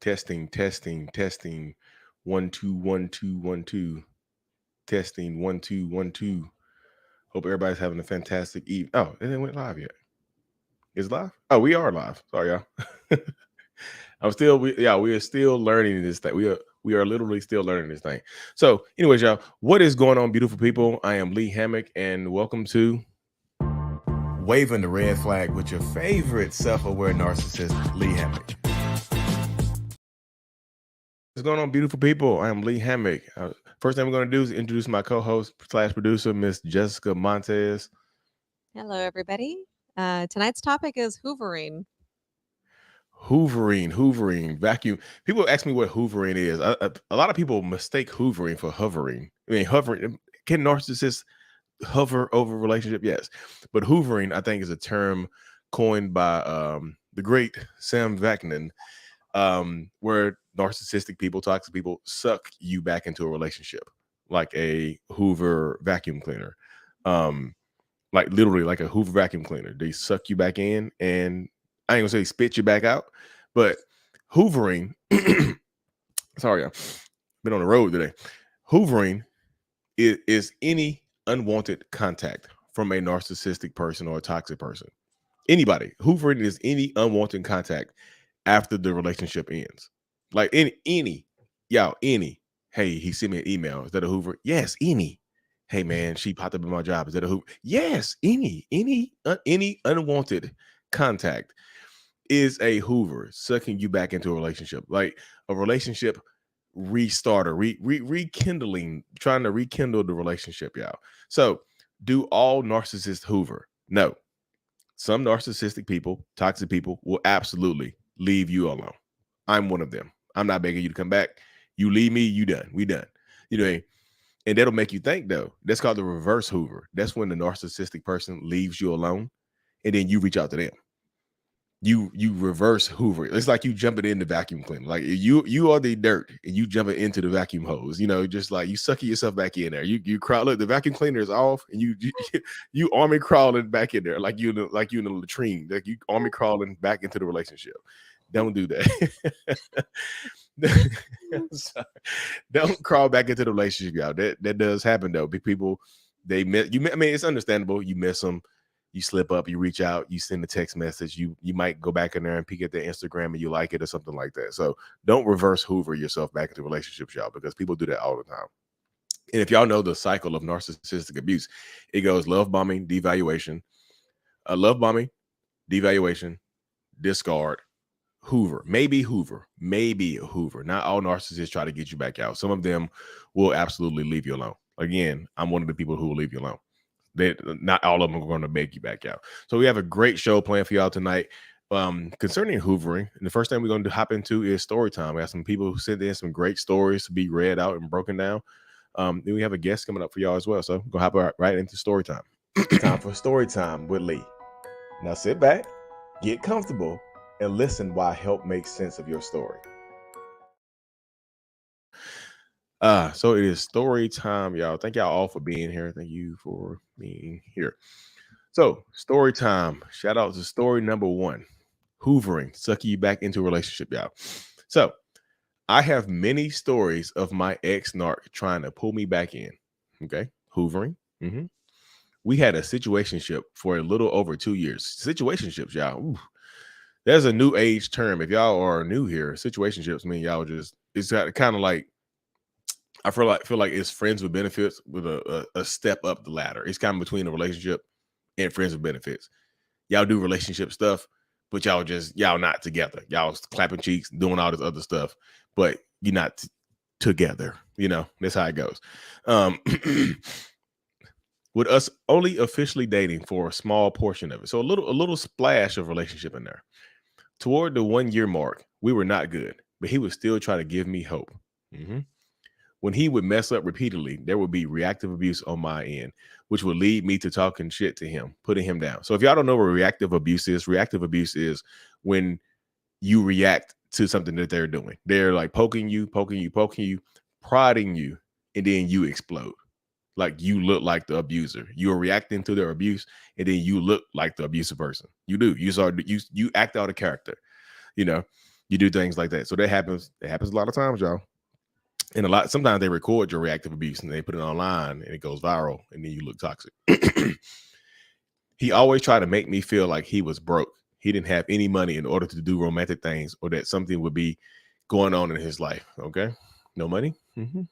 Testing, testing, testing. 1 2 1 2 1 2. Testing 1 2 1 2. Hope everybody's having a fantastic eve. Oh, it didn't went live yet. Is it live? Oh, we are live. Sorry, y'all. We are still learning this thing. We are literally still learning this thing. So, anyways, y'all, what is going on, beautiful people? I am Lee Hammock, and welcome to Waving the Red Flag with your favorite self-aware narcissist, Lee Hammock. What's going on, beautiful people? I am Lee Hammock. First thing we're going to do is introduce my co-host / producer, Miss Jessica Montez. Hello, everybody. Tonight's topic is hoovering. Hoovering, vacuum. People ask me what hoovering is. A lot of people mistake hoovering for hovering. I mean, hovering. Can narcissists hover over relationship? Yes, but hoovering, I think, is a term coined by the great Sam Vaknin, where narcissistic people, toxic people, suck you back into a relationship like a Hoover vacuum cleaner. Like literally like a Hoover vacuum cleaner. They suck you back in, and I ain't gonna say spit you back out, but hoovering. Sorry, I've been on the road today. Hoovering is any unwanted contact from a narcissistic person or a toxic person. Anybody. Hoovering is any unwanted contact after the relationship ends. Like any. Hey, he sent me an email. Is that a Hoover? Yes, any. Hey man, she popped up in my job. Is that a Hoover? Yes, any unwanted contact is a Hoover sucking you back into a relationship. Like a relationship restarter, rekindling, trying to rekindle the relationship, y'all. So, do all narcissists Hoover? No. Some narcissistic people, toxic people will absolutely leave you alone. I'm one of them. I'm not begging you to come back. You leave me, you done. We done. You know, and that'll make you think though. That's called the reverse Hoover. That's when the narcissistic person leaves you alone and then you reach out to them. You reverse Hoover. It's like you jumping in the vacuum cleaner. Like you are the dirt and you jumping into the vacuum hose. You know, just like you sucking yourself back in there. You crawl. Look, the vacuum cleaner is off, and you army crawling back in there like you in the latrine. Like you army crawling back into the relationship. Don't do that. Sorry. Don't crawl back into the relationship, y'all. That does happen though. People they miss you. I mean, it's understandable. You miss them. You slip up, you reach out, you send a text message, you might go back in there and peek at their Instagram and you like it or something like that. So don't reverse Hoover yourself back into relationships, y'all, because people do that all the time. And if y'all know the cycle of narcissistic abuse, it goes love bombing, devaluation, love bombing, devaluation, discard, Hoover, maybe a Hoover. Not all narcissists try to get you back out. Some of them will absolutely leave you alone. Again, I'm one of the people who will leave you alone. Not all of them are going to make you back out. So we have a great show planned for y'all tonight. Concerning hoovering, and the first thing we're going to hop into is story time. We have some people who sent in some great stories to be read out and broken down. Then we have a guest coming up for y'all as well. So we're going to hop right into story time. Time for story time with Lee. Now sit back, get comfortable, and listen while I help make sense of your story. So it is story time, y'all. Thank y'all all for being here. Thank you for being here. So, story time. Shout out to story number 1. Hoovering, sucking you back into a relationship, y'all. So, I have many stories of my ex-narc trying to pull me back in. Okay, hoovering. We had a situationship for a little over 2 years. Situationships, y'all. Ooh. There's a new age term. If y'all are new here, situationships mean y'all just, it's kind of like, I feel like it's friends with benefits with a step up the ladder. It's kind of between a relationship and friends with benefits. Y'all do relationship stuff, but y'all not together. Y'all clapping cheeks, doing all this other stuff, but you're not together. You know, that's how it goes. With us only officially dating for a small portion of it. So a little splash of relationship in there. Toward the 1 year mark, we were not good, but he would still try to give me hope. When he would mess up repeatedly, there would be reactive abuse on my end, which would lead me to talking shit to him, putting him down. So if y'all don't know what reactive abuse is when you react to something that they're doing. They're like poking you, prodding you, and then you explode. Like you look like the abuser. You're reacting to their abuse, and then you look like the abusive person. You do. You act out a character, you know. You do things like that. So that happens. It happens a lot of times, y'all. And sometimes they record your reactive abuse and they put it online and it goes viral and then you look toxic. He always tried to make me feel like he was broke. He didn't have any money in order to do romantic things, or that something would be going on in his life. Okay. No money. Mm-hmm.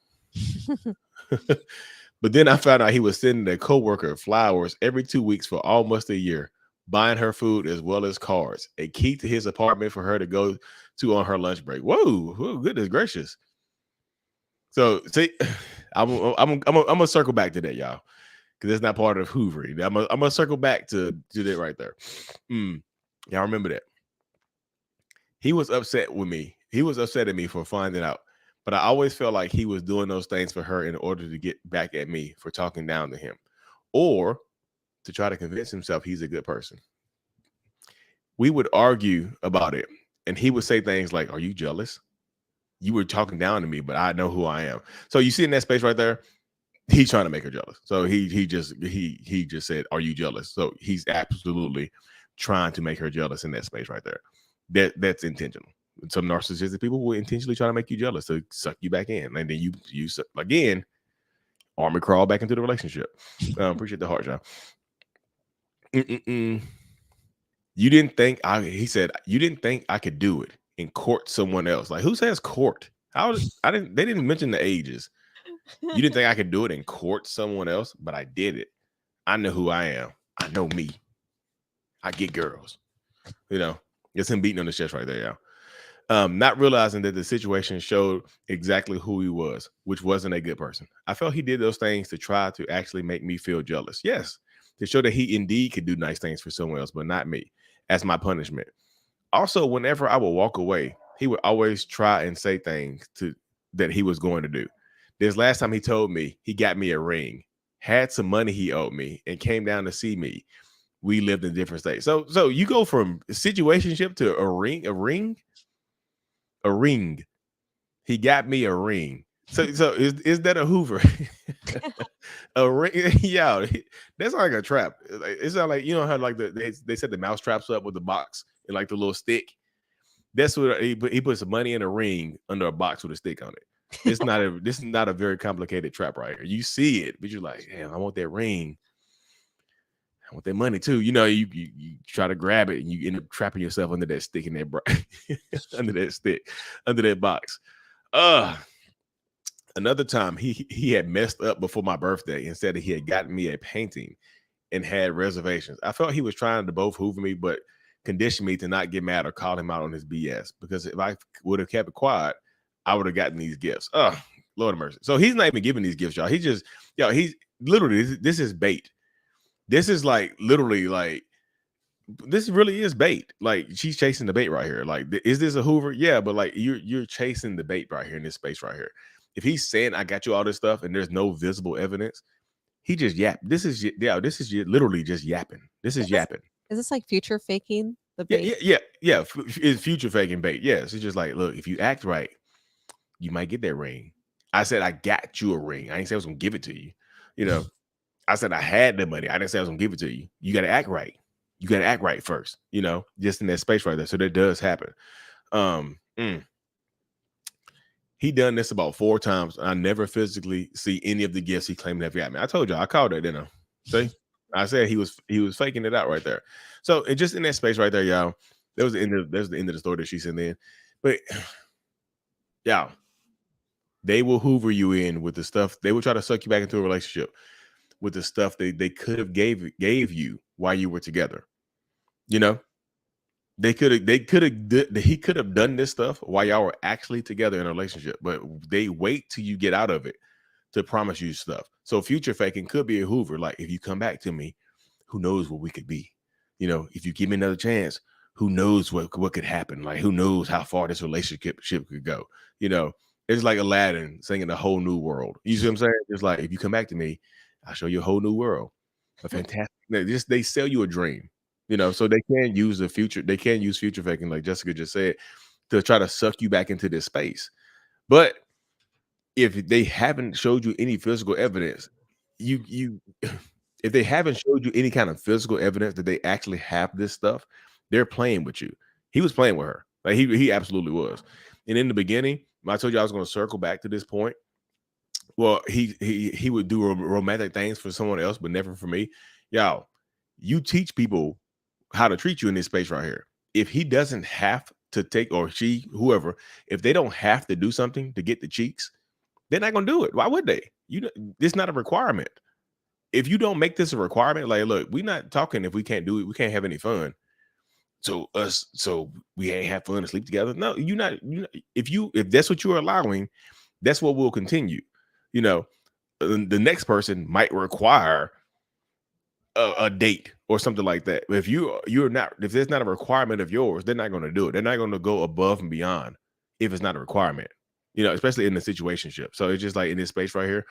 But then I found out he was sending a coworker flowers every 2 weeks for almost a year, buying her food as well as cards, a key to his apartment for her to go to on her lunch break. Whoa, goodness gracious. So see, I'm gonna circle back to that, y'all, because it's not part of hoovering. I'm gonna circle back to that right there. Y'all remember that? He was upset with me. He was upset at me for finding out, but I always felt like he was doing those things for her in order to get back at me for talking down to him, or to try to convince himself he's a good person. We would argue about it, and he would say things like, "Are you jealous? You were talking down to me, but I know who I am." So you see in that space right there, he's trying to make her jealous. So he just said, "Are you jealous?" So he's absolutely trying to make her jealous in that space right there. That's intentional. Some narcissistic people will intentionally try to make you jealous to suck you back in, and then you again army crawl back into the relationship. Appreciate the heart, John. You didn't think he said you didn't think I could do it and court someone else. Like, who says court? They didn't mention the ages. You didn't think I could do it and court someone else, but I did it. I know who I am. I know me. I get girls. You know, it's him beating on the chest right there, y'all. Not realizing that the situation showed exactly who he was, which wasn't a good person. I felt he did those things to try to actually make me feel jealous. Yes, to show that he indeed could do nice things for someone else, but not me, as my punishment. Also, whenever I would walk away, he would always try and say things that he was going to do. This last time he told me he got me a ring, had some money he owed me, and came down to see me. We lived in different states. So you go from situationship to a ring. He got me a ring. So is that a Hoover? A ring? Yeah, that's like a trap. It's not like, you know how like they set the mouse traps up with the box and like the little stick. That's what he put some money in a ring under a box with a stick on it. This is not a very complicated trap right here. You see it, but you're like, damn, I want that ring. I want that money too. You know, you try to grab it and you end up trapping yourself under that stick in that under that stick, under that box. Another time he had messed up before my birthday and said that he had gotten me a painting and had reservations. I felt he was trying to both hoover me, but condition me to not get mad or call him out on his BS. Because if I would have kept it quiet, I would have gotten these gifts. Oh, Lord of mercy. So he's not even giving these gifts, y'all. He's literally, this is bait. This is like literally like, this really is bait. Like, she's chasing the bait right here. Like, is this a Hoover? Yeah, but like you're chasing the bait right here in this space right here. If he's saying I got you all this stuff and there's no visible evidence, he just yap. This is literally just yapping. This is yapping. Is this like future faking the bait? Yeah. It's future faking bait. Yes, it's just like, look, if you act right, you might get that ring. I said I got you a ring. I didn't say I was gonna give it to you. You know, I said I had the money. I didn't say I was gonna give it to you. You got to act right. You got to act right first. You know, just in that space right there. So that does happen. He done this about 4 times. I never physically see any of the gifts he claimed to have got me. I told you, I called that, didn't I? See, I said he was faking it out right there. So it just in that space right there, y'all. That was the end of the story that she sent in. But y'all, they will hoover you in with the stuff. They will try to suck you back into a relationship with the stuff they could have gave you while you were together. You know, he could have done this stuff while y'all were actually together in a relationship, but they wait till you get out of it to promise you stuff. So future faking could be a Hoover. Like, if you come back to me, who knows what we could be? You know, if you give me another chance, who knows what could happen? Like, who knows how far this relationship could go? You know, it's like Aladdin singing a whole new world. You see what I'm saying? It's like, if you come back to me, I'll show you a whole new world. A fantastic. They sell you a dream. You know, so they can use future faking, like Jessica just said, to try to suck you back into this space. But if they haven't showed you any physical evidence, if they haven't showed you any kind of physical evidence that they actually have this stuff, they're playing with you. He was playing with her. Like he absolutely was. And in the beginning, when I told you I was going to circle back to this point. Well, he would do romantic things for someone else, but never for me. Y'all, you teach people how to treat you in this space right here. If he doesn't have to take, or she, whoever, if they don't have to do something to get the cheeks, they're not gonna do it. Why would they? It's not a requirement. If you don't make this a requirement, like, look, we're not talking if we can't do it, we can't have any fun. So we ain't have fun and sleep together. No, you're not. If that's what you're allowing, that's what will continue. You know, the next person might require a date or something like that. If you're not, if there's not a requirement of yours, they're not going to do it. They're not going to go above and beyond if it's not a requirement. Especially in the situationship. So it's just like in this space right here.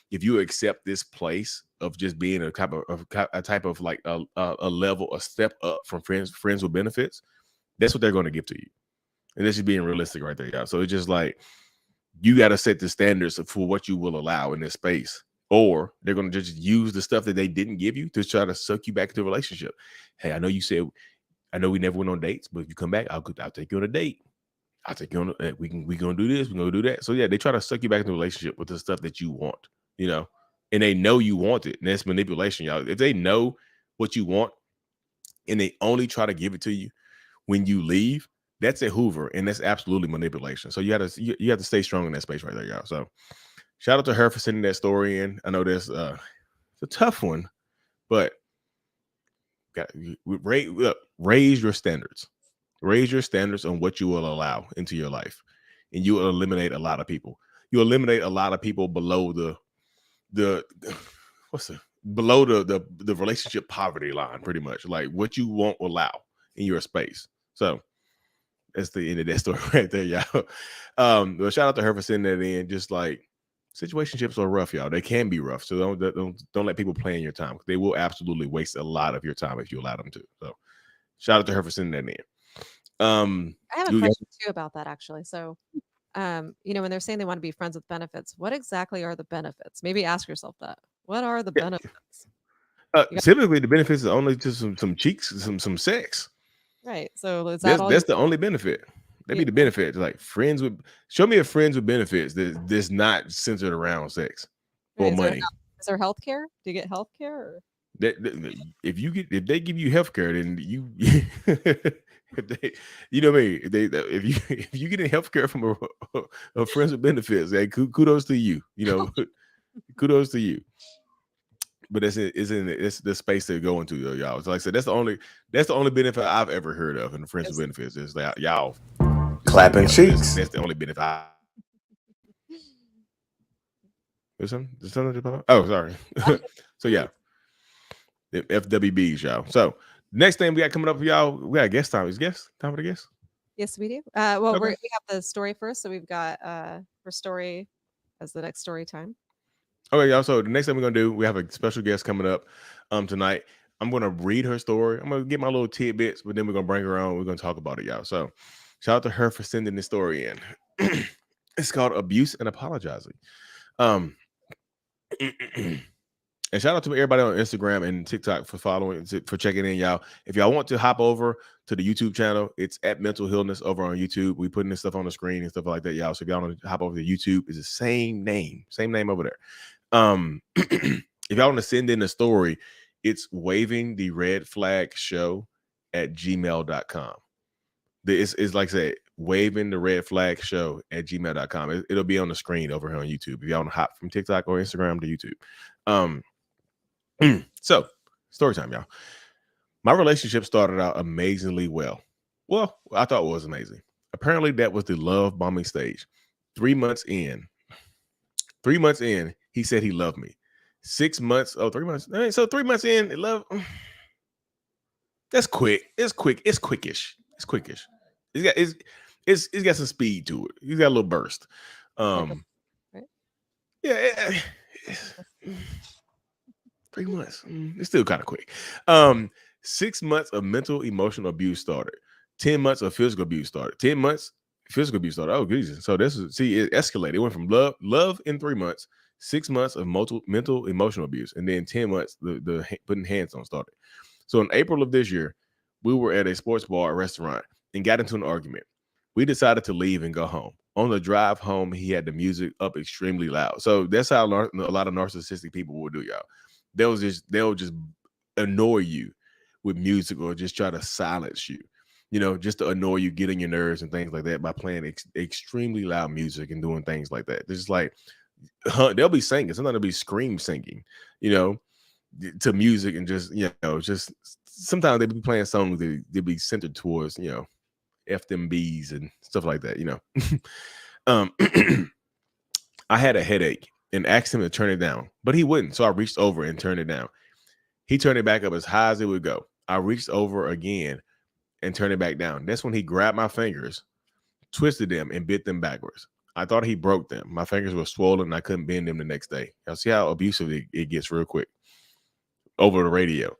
If you accept this place of just being a type of like a level, a step up from friends with benefits, that's what they're going to give to you. And this is being realistic right there, y'all. So it's just like you got to set the standards for what you will allow in this space, or they're going to just use the stuff that they didn't give you to try to suck you back into a relationship. Hey, I know you said, I know we never went on dates, but if you come back, I'll take you on a date. I'll take you on. We gonna do this. We're gonna do that. So yeah, they try to suck you back into a relationship with the stuff that you want, and they know you want it, and that's manipulation, y'all. If they know what you want, and they only try to give it to you when you leave, that's a Hoover, and that's absolutely manipulation. So you have to stay strong in that space right there, y'all. So shout out to her for sending that story in. I know it's a tough one, but raise your standards. Raise your standards on what you will allow into your life, and you will eliminate a lot of people. You eliminate a lot of people below the relationship poverty line, pretty much. Like what you won't allow in your space. So that's the end of that story right there, y'all. Well, shout out to her for sending that in. Just like situationships are rough, y'all. They can be rough. So don't let people play in your time. They will absolutely waste a lot of your time if you allow them to. So shout out to her for sending that in. I have a question too about that actually. So, when they're saying they want to be friends with benefits, what exactly are the benefits? Maybe ask yourself that. What are the benefits? Typically, the benefits are only to some cheeks, some sex. Right. So is that that's the only benefit. That'd be the benefit. Like show me a friends with benefits that's not centered around sex or money. Is there health care? Do you get health care? If they give you health care, then you you know what I mean. If you get health care from a friends with benefits, kudos to you. Kudos to you. But it's the space to go into, y'all. So like I said, that's the only benefit I've ever heard of in the friends with benefits. Is that y'all clapping cheeks. That's the only benefit. There's something. Oh, sorry. So yeah, the FWBs, y'all. So next thing we got coming up for y'all, we got guest time. Is guest time for the guest? Yes, we do. Well, we have the story first, so we've got her story as the next story time. Okay, y'all. So the next thing we're gonna do, we have a special guest coming up tonight. I'm gonna read her story. I'm gonna get my little tidbits, but then we're gonna bring her on. We're gonna talk about it, y'all. So shout out to her for sending this story in. It's called Abuse and Apologizing. And shout out to everybody on Instagram and TikTok for following, for checking in, y'all. If y'all want to hop over to the YouTube channel, it's at Mental Healness over on YouTube. We putting this stuff on the screen and stuff like that, y'all. So if y'all want to hop over to YouTube, it's the same name over there. If y'all want to send in a story, it's waving the red flag show at gmail.com. It's like I said, waving the red flag show at gmail.com. It'll be on the screen over here on YouTube. If y'all want to hop from TikTok or Instagram to YouTube. So story time, y'all. My relationship started out amazingly well. Well, I thought it was amazing. Apparently that was the love bombing stage. 3 months in, he said he loved me. 6 months. Oh, 3 months. So 3 months in, love. That's quick. It's quick. It's quickish. It's got some speed to it. He's got a little burst. Yeah. 3 months. It's still kind of quick. 6 months of mental emotional abuse started. 10 months of physical abuse started. 10 months physical abuse started. Oh, Jesus. So it escalated. It went from love in 3 months, 6 months of mental emotional abuse, and then 10 months the putting hands on started. So in April of this year, we were at a sports bar, restaurant, and got into an argument. We decided to leave and go home. On the drive home, he had the music up extremely loud. So that's how a lot of narcissistic people will do, y'all. They'll just annoy you with music or just try to silence you, just to annoy you, get on your nerves and things like that by playing extremely loud music and doing things like that. It's just like they'll be singing. Sometimes they'll be scream singing, to music and just sometimes they'll be playing songs that they'll be centered towards, FMBs and stuff like that, I had a headache and asked him to turn it down, but he wouldn't. So I reached over and turned it down. He turned it back up as high as it would go. I reached over again and turned it back down. That's when he grabbed my fingers, twisted them, and bit them backwards. I thought he broke them. My fingers were swollen and I couldn't bend them the next day. Y'all see how abusive it gets real quick over the radio.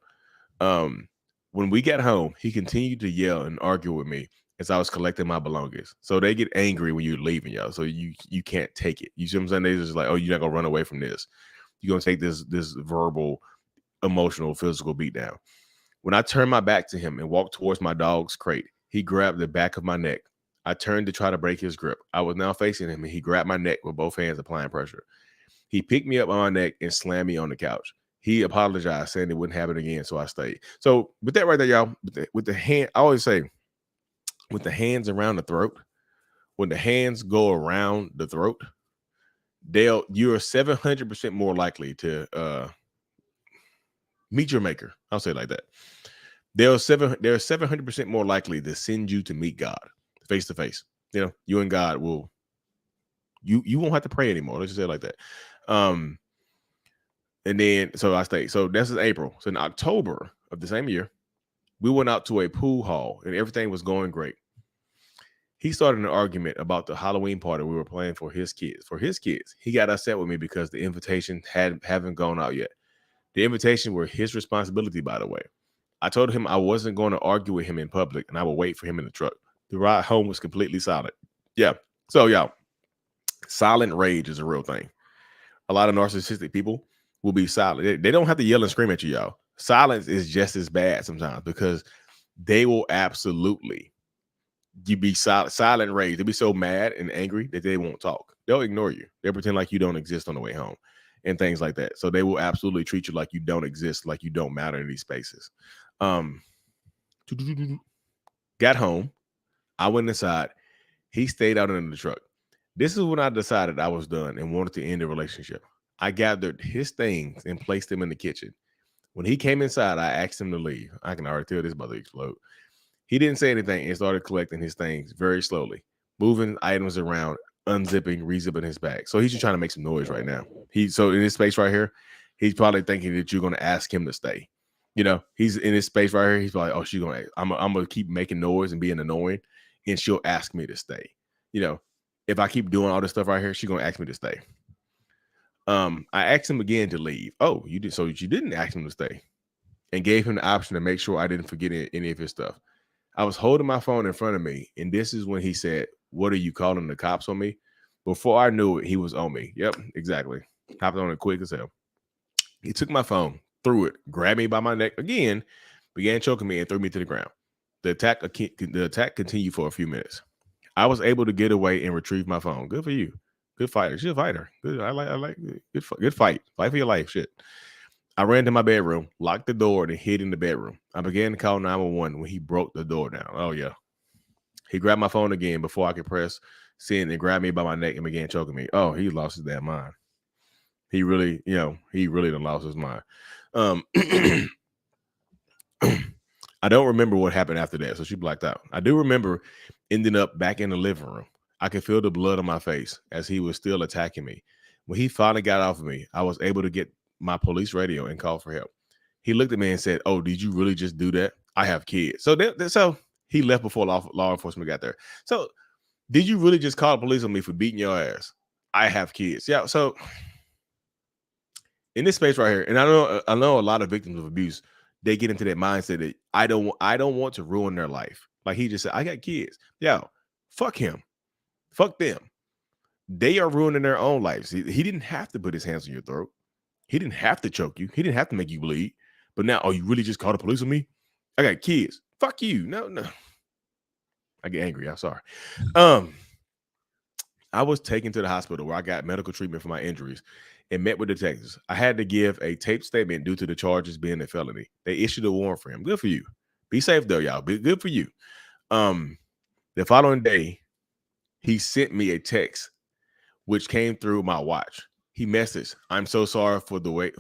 When we got home, he continued to yell and argue with me as I was collecting my belongings. So they get angry when you're leaving, y'all. So you can't take it. You see what I'm saying? They're just like, oh, you're not gonna run away from this. You're gonna take this verbal, emotional, physical beatdown. When I turned my back to him and walked towards my dog's crate, he grabbed the back of my neck. I turned to try to break his grip. I was now facing him and he grabbed my neck with both hands, applying pressure. He picked me up on my neck and slammed me on the couch. He apologized, saying it wouldn't happen again, so I stayed. So with that right there, y'all, with the hand, I always say, with the hands around the throat, when the hands go around the throat, you're 700% more likely to meet your maker. I'll say it like that. They're 700% more likely to send you to meet God face to face. You and God will. You won't have to pray anymore. Let's just say it like that. And then so I stayed. So that's in April. So in October of the same year, we went out to a pool hall and everything was going great. He started an argument about the Halloween party we were planning for his kids. He got upset with me because the invitation haven't gone out yet. The invitation were his responsibility, by the way. I told him I wasn't going to argue with him in public and I would wait for him in the truck. The ride home was completely silent. Yeah. So y'all, silent rage is a real thing. A lot of narcissistic people will be silent. They don't have to yell and scream at you, y'all. Silence is just as bad sometimes because they will absolutely be silent rage. They'll be so mad and angry that they won't talk. They'll ignore you. They'll pretend like you don't exist on the way home and things like that. So they will absolutely treat you like you don't exist, like you don't matter in these spaces. Got home. I went inside. He stayed out in the truck. This is when I decided I was done and wanted to end the relationship. I gathered his things and placed them in the kitchen. When he came inside, I asked him to leave. I can already tell this about to explode. He didn't say anything and started collecting his things very slowly, moving items around, unzipping, rezipping his bag. So he's just trying to make some noise right now. So in this space right here, he's probably thinking that you're going to ask him to stay. He's in this space right here. He's probably, oh, I'm going to keep making noise and being annoying, and she'll ask me to stay. If I keep doing all this stuff right here, she's going to ask me to stay. I asked him again to leave. Oh, you did. So you didn't ask him to stay, and gave him the option to make sure I didn't forget any of his stuff. I was holding my phone in front of me, and this is when he said, "What are you calling the cops on me?" Before I knew it, he was on me. Yep, exactly. Hopped on it quick as hell. He took my phone, threw it, grabbed me by my neck again, began choking me, and threw me to the ground. The attack continued for a few minutes. I was able to get away and retrieve my phone. Good for you. Good fighter. She's a fighter. Good. I like good fight. Fight for your life. Shit. I ran to my bedroom, locked the door, and hid in the bedroom. I began to call 911 when he broke the door down. Oh, yeah. He grabbed my phone again before I could press send and grabbed me by my neck and began choking me. Oh, he lost his damn mind. He really done lost his mind. I don't remember what happened after that, so she blacked out. I do remember ending up back in the living room. I could feel the blood on my face as he was still attacking me. When he finally got off of me, I was able to get my police radio and call for help. He looked at me and said, "Oh, did you really just do that? I have kids." So he left before law enforcement got there. So did you really just call the police on me for beating your ass? I have kids. Yeah. So in this space right here, and I know a lot of victims of abuse, they get into that mindset that I don't want to ruin their life. Like he just said, I got kids. Yeah, fuck him. Fuck them. They are ruining their own lives. He didn't have to put his hands on your throat. He didn't have to choke you. He didn't have to make you bleed. But now, oh, you really just call the police on me? I got kids. Fuck you. No. I get angry. I'm sorry. I was taken to the hospital where I got medical treatment for my injuries and met with detectives. I had to give a taped statement due to the charges being a felony. They issued a warrant for him. Good for you. Be safe though, y'all. Be good for you. The following day, he sent me a text which came through my watch. He messaged, "I'm so sorry for the way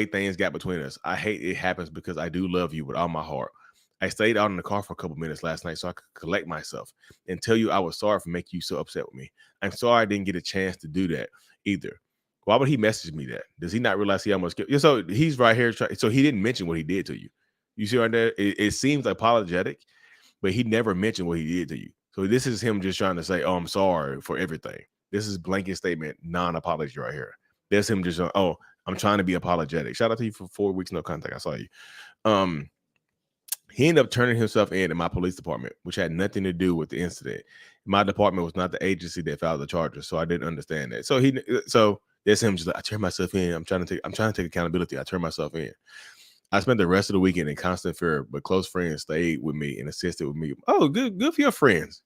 things got between us. I hate it happens because I do love you with all my heart. I stayed out in the car for a couple minutes last night so I could collect myself and tell you I was sorry for making you so upset with me. I'm sorry I didn't get a chance to do that either." Why would he message me that? Does he not realize he almost killed? So he's right here. So he didn't mention what he did to you. You see right there? It seems apologetic, but he never mentioned what he did to you. So this is him just trying to say, "Oh, I'm sorry for everything." This is blanket statement, non-apology right here. There's him just, "Oh, I'm trying to be apologetic." Shout out to you for 4 weeks no contact. I saw you. He ended up turning himself in my police department, which had nothing to do with the incident. My department was not the agency that filed the charges, so I didn't understand that. So there's him just like, "I turned myself in. I'm trying to take accountability. I turned myself in." I spent the rest of the weekend in constant fear, but close friends stayed with me and assisted with me. Oh, good for your friends.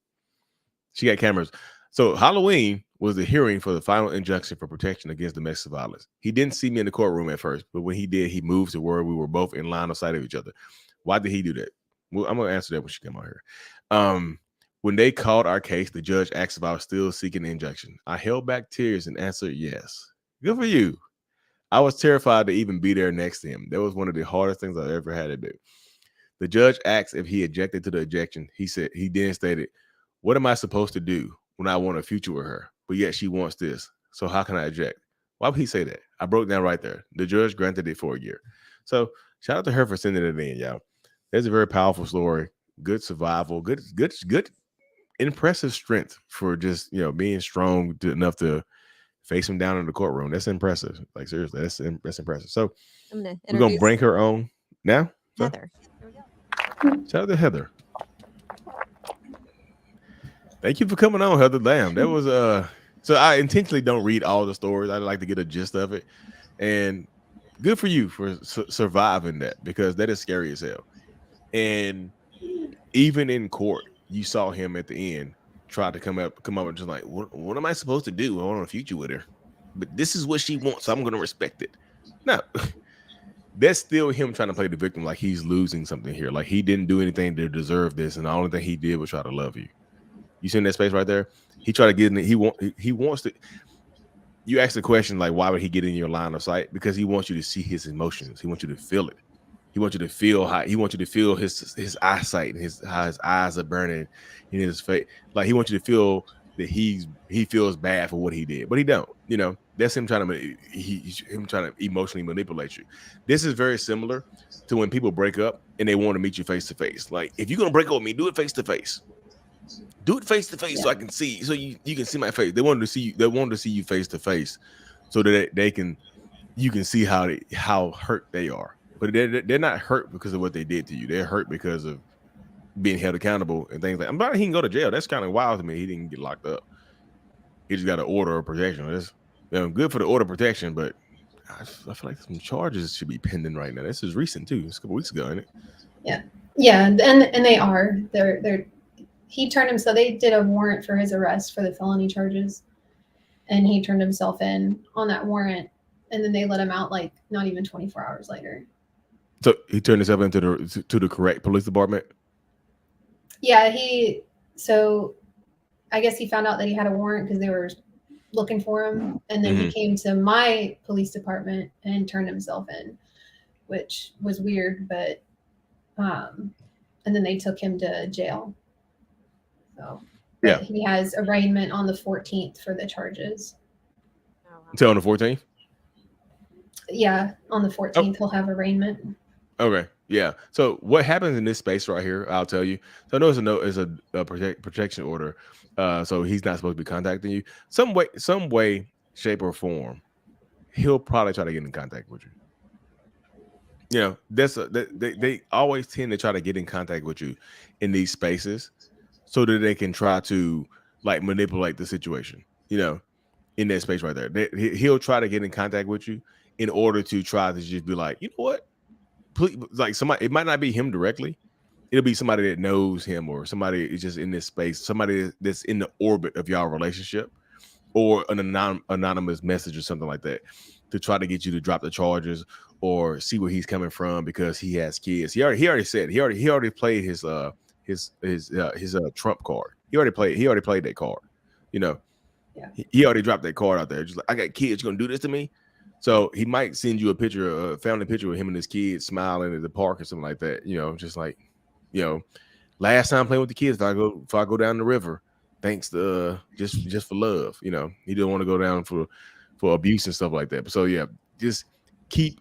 She got cameras. So Halloween was the hearing for the final injunction for protection against domestic violence. He didn't see me in the courtroom at first, but when he did, he moved to where we were both in line of sight of each other. Why did he do that? Well, I'm gonna answer that when she come out here. When they called our case, the judge asked if I was still seeking the injunction. I held back tears and answered yes. Good for you. I was terrified to even be there next to him. That was one of the hardest things I ever had to do. The judge asked if he objected to the ejection. He said he then stated, "What am I supposed to do when I want a future with her, but yet she wants this? So how can I eject?" Why would he say that? I broke down right there. The judge granted it for a year. So shout out to her for sending it in, y'all. That's a very powerful story. Good survival. Good, impressive strength for just being strong enough to face him down in the courtroom. That's impressive. Like seriously, that's impressive. So we're gonna bring her on now. Heather. Here we go. Shout out to Heather. Thank you for coming on, Heather. Damn, that was so I intentionally don't read all the stories. I like to get a gist of it, and good for you for surviving that, because that is scary as hell. And even in court, you saw him at the end try to come up and just like, what am I supposed to do? I want a future with her, but this is what she wants, so I'm gonna respect it. No, that's still him trying to play the victim, like he's losing something here, like he didn't do anything to deserve this, and the only thing he did was try to love you. You see in that space right there? He tried to get in it. He wants to. You ask the question like, why would he get in your line of sight? Because he wants you to see his emotions. He wants you to feel it. He wants you to feel how he wants you to feel his eyesight and how his eyes are burning in his face. Like he wants you to feel that he feels bad for what he did, but he don't. That's him trying to emotionally manipulate you. This is very similar to when people break up and they want to meet you face to face. Like, if you're gonna break up with me, do it face to face. Do it face to face so I can see, so you can see my face. They wanted to see you. They wanted to see you face to face, so that you can see how hurt they are. But they're not hurt because of what they did to you. They're hurt because of being held accountable and things like. I'm glad he can go to jail. That's kind of wild to me. He didn't get locked up. He just got an order of protection. That's good for the order of protection, but I feel like some charges should be pending right now. This is recent too. It's a couple weeks ago, isn't it? Yeah, and they are. He turned himself. They did a warrant for his arrest for the felony charges, and he turned himself in on that warrant, and then they let him out like not even 24 hours later. So he turned himself into the correct police department. Yeah, so I guess he found out that he had a warrant because they were looking for him, and then he came to my police department and turned himself in, which was weird, but and then they took him to jail. So yeah, he has arraignment on the 14th for the charges. So on the 14th? Yeah, on the 14th he'll have arraignment. Okay. Yeah. So what happens in this space right here, I'll tell you. So I know it's a protection order. So he's not supposed to be contacting you. Some way, shape, or form, he'll probably try to get in contact with you. They always tend to try to get in contact with you in these spaces so that they can try to like manipulate the situation, in that space right there. He'll try to get in contact with you in order to try to just be like, you know what? Please, like somebody, it might not be him directly, it'll be somebody that knows him or somebody is just in this space, somebody that's in the orbit of y'all relationship, or an anonymous message or something like that to try to get you to drop the charges or see where he's coming from because he has kids. He already said he already played his trump card. He already played that card. You know, Yeah. he already dropped that card out there. Just like, I got kids, you gonna do this to me? So he might send you a family picture with him and his kids smiling at the park or something like that. You know, just like, you know, last time playing with the kids, if I go down the river, thanks to just for love. You know, he didn't want to go down for abuse and stuff like that. But so yeah, just keep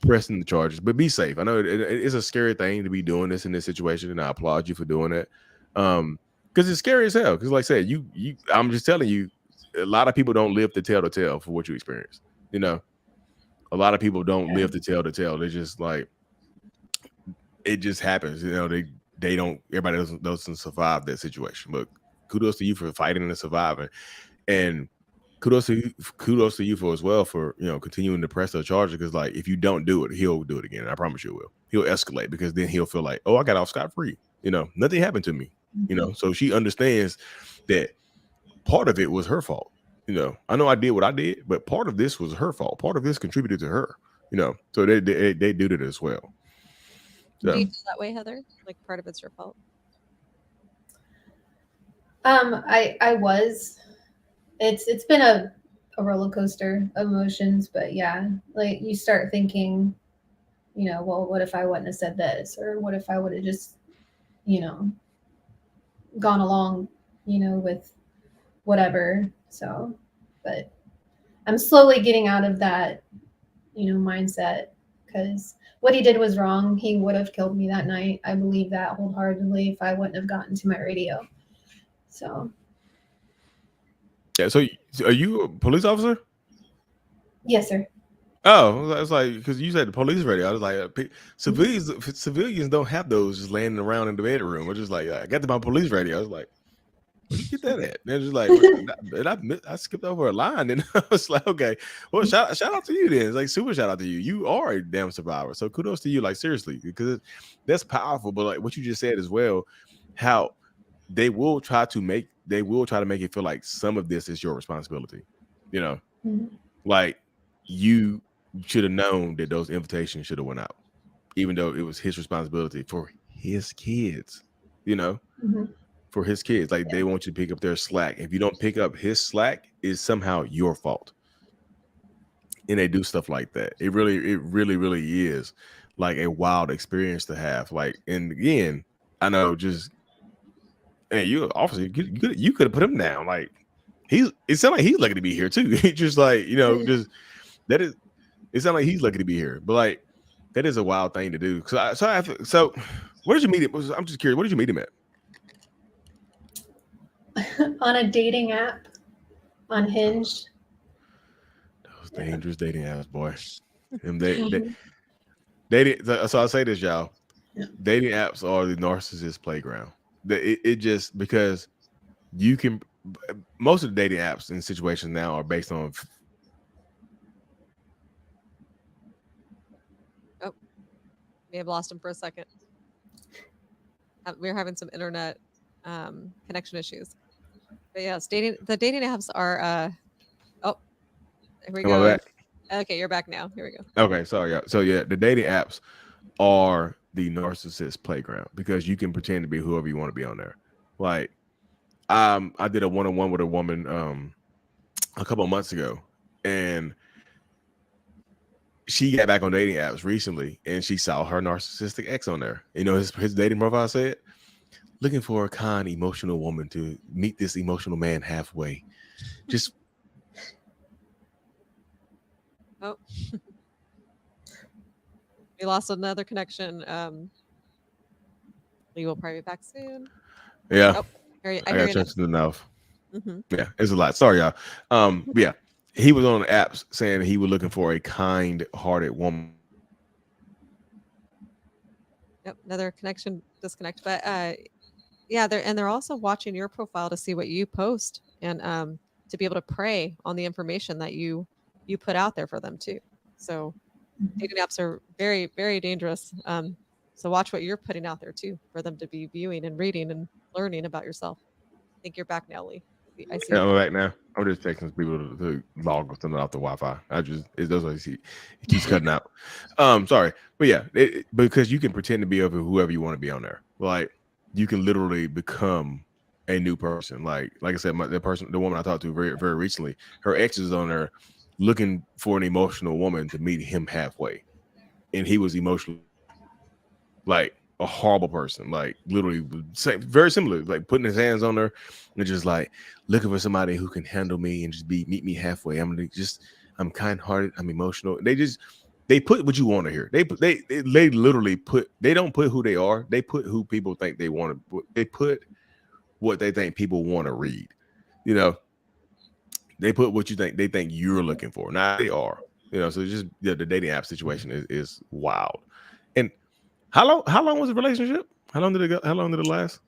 pressing the charges, but be safe. I know it's a scary thing to be doing this in this situation, and I applaud you for doing it. Because it's scary as hell. Because like I said, I'm just telling you, a lot of people don't live to tell the tale for what you experience. You know, a lot of people don't live to tell the tale. They just like, it just happens. You know, they don't. Everybody doesn't survive that situation. But kudos to you for fighting and surviving, and kudos to you for as well for, you know, continuing to press the charges. Because like, if you don't do it, he'll do it again. I promise you will. He'll escalate because then he'll feel like, oh, I got off scot-free. You know, nothing happened to me. You know, so she understands that part of it was her fault. You know I did what I did, but part of this was her fault. Part of this contributed to her. You know, so they did it as well. So. Do you feel that way, Heather? Like part of it's your fault? I was. It's been a roller coaster of emotions, but yeah, like you start thinking, you know, well, what if I wouldn't have said this, or what if I would have just, you know, gone along, you know, with whatever. So, but I'm slowly getting out of that, you know, mindset, because what he did was wrong. He would have killed me that night. I believe that wholeheartedly if I wouldn't have gotten to my radio. So. Yeah. So are you a police officer? Yes, sir. Oh, I was like, because you said the police radio. I was like, civilians don't have those just laying around in the bedroom. We're just like, I got to my police radio. I was like, where'd you get that at? And they're just like, I skipped over a line, and I was like, okay, well, shout out to you then. It's like super shout out to you. You are a damn survivor. So kudos to you. Like seriously, because that's powerful. But like what you just said as well, how they will try to make it feel like some of this is your responsibility. You know, like you should have known that those invitations should have went out, even though it was his responsibility for his kids, you know, for his kids. Like they want you to pick up their slack. If you don't pick up his slack, it's somehow your fault. And they do stuff like that. It really is like a wild experience to have. Like, and again, I know just, hey, you officer, you could have put him down. Like it sounds like he's lucky to be here too. He just like, you know, just that is. It sounds like he's lucky to be here, but like that is a wild thing to do. So where did you meet him? I'm just curious. Where did you meet him at? On a dating app, on Hinge. Those dangerous dating apps, boy. Dating. So I'll say this, y'all. Yeah. Dating apps are the narcissist playground. It just because you can. Most of the dating apps and situations now are based on. May have lost him for a second. We're having some internet connection issues. But yes, the dating apps are oh, here we go. Okay, you're back now. Here we go. Okay, sorry. So yeah, the dating apps are the narcissist playground because you can pretend to be whoever you want to be on there. Like I did a one-on-one with a woman a couple of months ago, and she got back on dating apps recently, and she saw her narcissistic ex on there. You know, his dating profile said, looking for a kind, emotional woman to meet this emotional man halfway. Just. Oh. We lost another connection. We will probably be back soon. Yeah. Oh, I got changed to the mouth. Mm-hmm. Yeah, it's a lot. Sorry, y'all. Yeah. He was on the apps saying he was looking for a kind-hearted woman. Yep, another connection disconnect. But yeah, they're also watching your profile to see what you post and to be able to prey on the information that you put out there for them too. So dating apps are very, very dangerous. So watch what you're putting out there too for them to be viewing and reading and learning about yourself. I think you're back now, Lee. I see. Yeah, I'm back now. I'm just texting people to log something off the Wi-Fi. It does what I see. It keeps cutting out. Sorry, but yeah, because you can pretend to be over whoever you want to be on there. Like you can literally become a new person. Like I said, the woman I talked to very, very recently, her ex is on there looking for an emotional woman to meet him halfway, and he was emotionally like a horrible person, like literally very similar, like putting his hands on her and just like looking for somebody who can handle me and just meet me halfway. I'm kind-hearted, I'm emotional. They put what you want to hear. They literally put, they don't put who they are, they put who people think they want to, they put what they think people want to read. You know, they put what they think you're looking for. Now they are, you know, so just the dating app situation is wild. And how long was the relationship? How long did it last?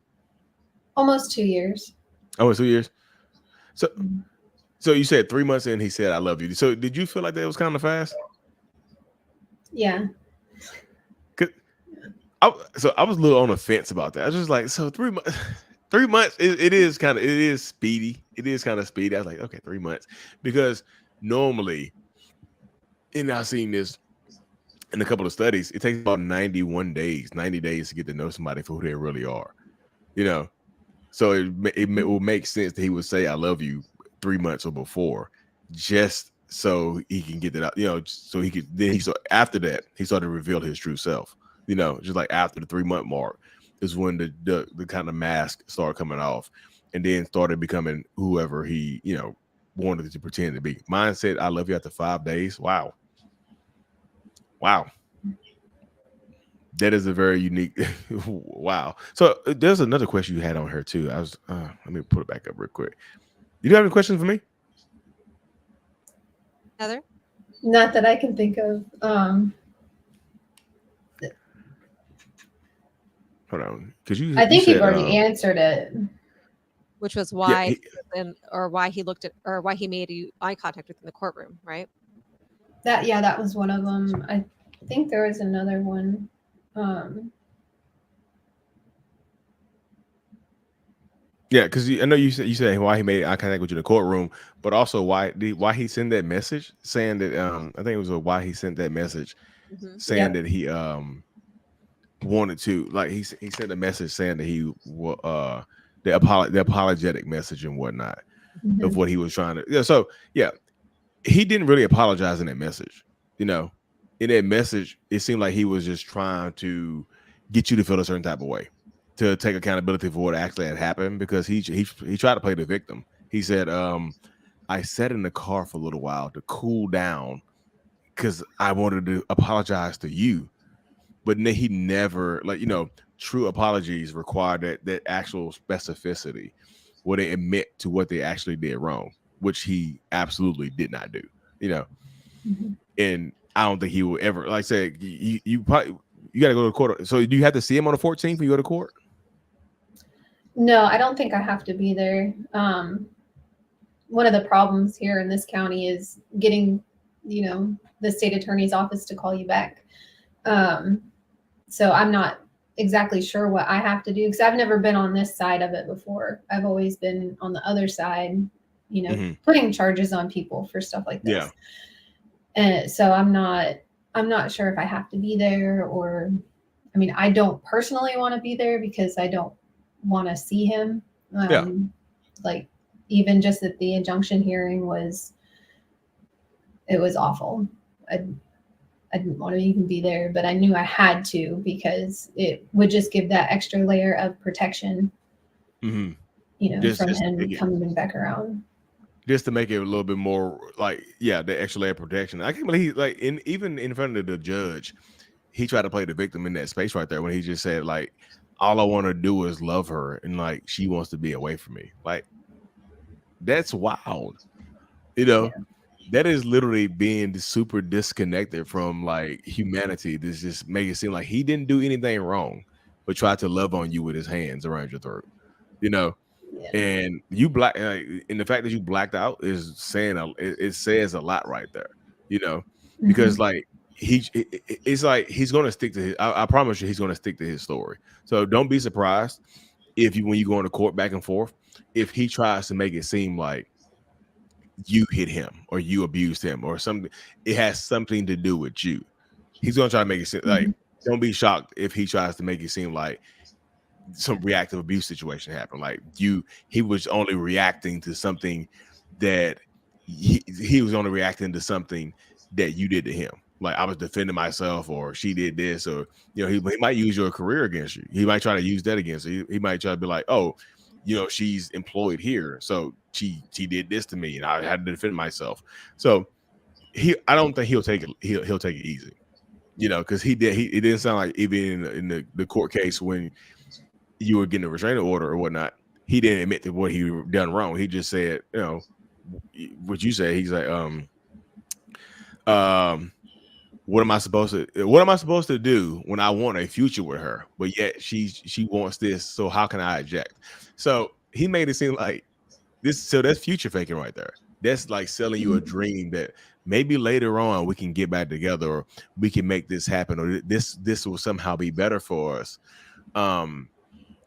Almost 2 years. Oh, 2 years. So you said 3 months in, he said, "I love you." So did you feel like that was kind of fast? Yeah. I was a little on the fence about that. I was just like, so 3 months. 3 months. It is speedy. It is kind of speedy. I was like, okay, 3 months, because normally, and I've seen this in a couple of studies, it takes about 90 days to get to know somebody for who they really are, you know. So it will make sense that he would say "I love you" 3 months or before, just so he can get that out, you know. So he could after that he started to reveal his true self, you know. Just like after the 3 month mark is when the kind of mask started coming off, and then started becoming whoever he, you know, wanted to pretend to be. Mine said "I love you" after 5 days. Wow. That is a very unique. Wow. So there's another question you had on her too. Let me put it back up real quick. You have any questions for me, Heather? Not that I can think of. Hold on, because I think you've already answered it. Which was why why he looked at, or why he made eye contact with in the courtroom, right? That was one of them. I think there was another one. Yeah, because I know you said why he made eye contact with you in the courtroom, but also why he sent that message saying that I think it was why he sent that message saying that he wanted to, like he sent a message saying that he the apologetic message and whatnot of what he was trying to. Yeah, so yeah, he didn't really apologize in that message, you know. In that message, it seemed like he was just trying to get you to feel a certain type of way, to take accountability for what actually had happened, because he tried to play the victim. He said, I sat in the car for a little while to cool down because I wanted to apologize to you. But he never, like, you know, true apologies require that actual specificity where they admit to what they actually did wrong, which he absolutely did not do, you know. And I don't think he will ever, like I said, you probably, you got to go to court. So do you have to see him on the 14th when you go to court? No, I don't think I have to be there. One of the problems here in this county is getting, you know, the state attorney's office to call you back. So I'm not exactly sure what I have to do, because I've never been on this side of it before. I've always been on the other side, you know, putting charges on people for stuff like this. Yeah. And so I'm not sure if I have to be there, or, I mean, I don't personally want to be there because I don't want to see him. Like, even just at the injunction hearing it was awful. I didn't want to even be there, but I knew I had to, because it would just give that extra layer of protection, you know, from him coming back around. Just to make it a little bit more like, yeah, the extra layer of protection. I can't believe, like, even in front of the judge, he tried to play the victim in that space right there when he just said, like, all I want to do is love her, and like she wants to be away from me. Like, that's wild, you know. That is literally being super disconnected from like humanity. This just make it seem like he didn't do anything wrong, but tried to love on you with his hands around your throat, you know. And you and the fact that you blacked out is saying it says a lot right there, you know, because like it's like he's going to stick to his. I promise you, he's going to stick to his story. So don't be surprised if when you go into court back and forth, if he tries to make it seem like you hit him or you abused him or something. It has something to do with you. He's going to try to make it seem like. Don't be shocked if he tries to make it seem like some reactive abuse situation happened. Like he was only reacting to something that he was only reacting to something that you did to him. Like I was defending myself, or she did this, or he might use your career against you. He might try to use that against you. He might try to be like, oh, she's employed here, so she did this to me, and I had to defend myself. So I don't think he'll take it. He'll take it easy. Because it didn't sound like even in the court case when you were getting a restraining order or whatnot, he didn't admit to what he done wrong. He just said, what you say. He's like, what am I supposed to do when I want a future with her, but yet she wants this? So how can I object? So he made it seem like this. So that's future faking right there. That's like selling you a dream that maybe later on we can get back together, or we can make this happen, or this will somehow be better for us.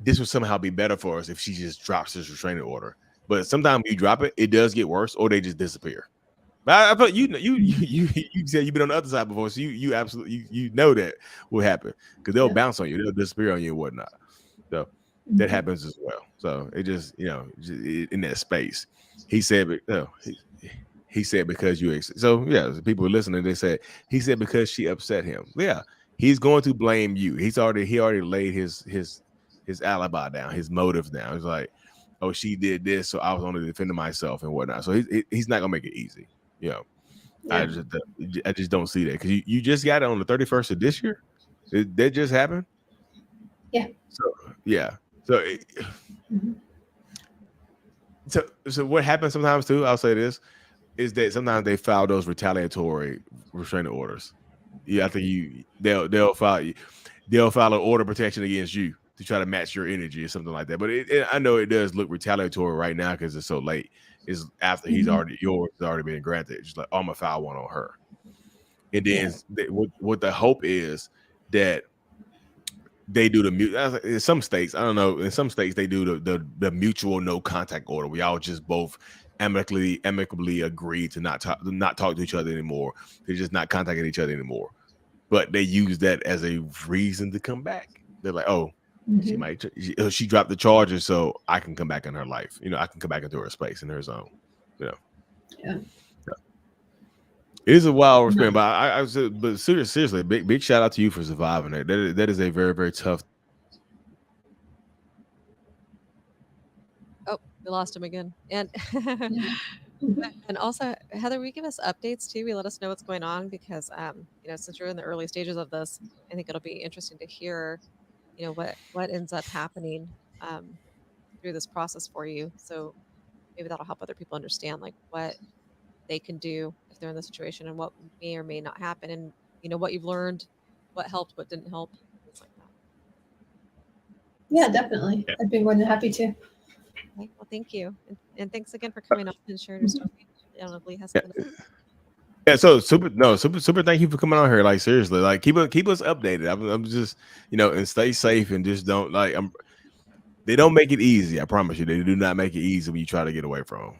This will somehow be better for us if she just drops this restraining order. But sometimes you drop it, it does get worse, or they just disappear. But I thought you said you've been on the other side before, so you absolutely you know that will happen because they'll bounce on you, they'll disappear on you and whatnot. So that happens as well. So it just in that space. He said, he said because you. So yeah, people are listening. They said he said because she upset him. Yeah, he's going to blame you. He already laid his alibi down, his motives down. He's like, oh, she did this, so I was only defending myself and whatnot. So he's not gonna make it easy. I just don't see that because you just got it on the 31st of this year. That just happened. Yeah. So yeah. So. So what happens sometimes too, I'll say this, is that sometimes they file those retaliatory restraining orders. Yeah, I think they'll file an order of protection against you to try to match your energy or something like that. But I know it does look retaliatory right now because it's so late. It's after yours has already been granted. It's just like, oh, I'm gonna file one on her. And then what the hope is that they do in some states, I don't know. In some states, they do the mutual no contact order. We all just both amicably agree to not talk to each other anymore. They're just not contacting each other anymore. But they use that as a reason to come back. They're like, oh, she dropped the charges, so I can come back in her life. I can come back into her space in her zone. Yeah. It is a wild experience, but seriously, big shout out to you for surviving it. That is a very, very tough. Oh, we lost him again. And and also, Heather, will you give us updates too? Let us know what's going on because since you're in the early stages of this, I think it'll be interesting to hear, what ends up happening through this process for you. So maybe that'll help other people understand like what they can do if they're in the situation and what may or may not happen, and what you've learned, what helped, what didn't help, things like that. Yeah, definitely. Yeah. I'd be more than happy to. Okay, well, thank you, and thanks again for coming on and sharing your story. I don't know if Lee has something. Yeah, so super. Thank you for coming on here. Like seriously, like keep us updated. I'm just and stay safe and just don't like. They don't make it easy. I promise you, they do not make it easy when you try to get away from them.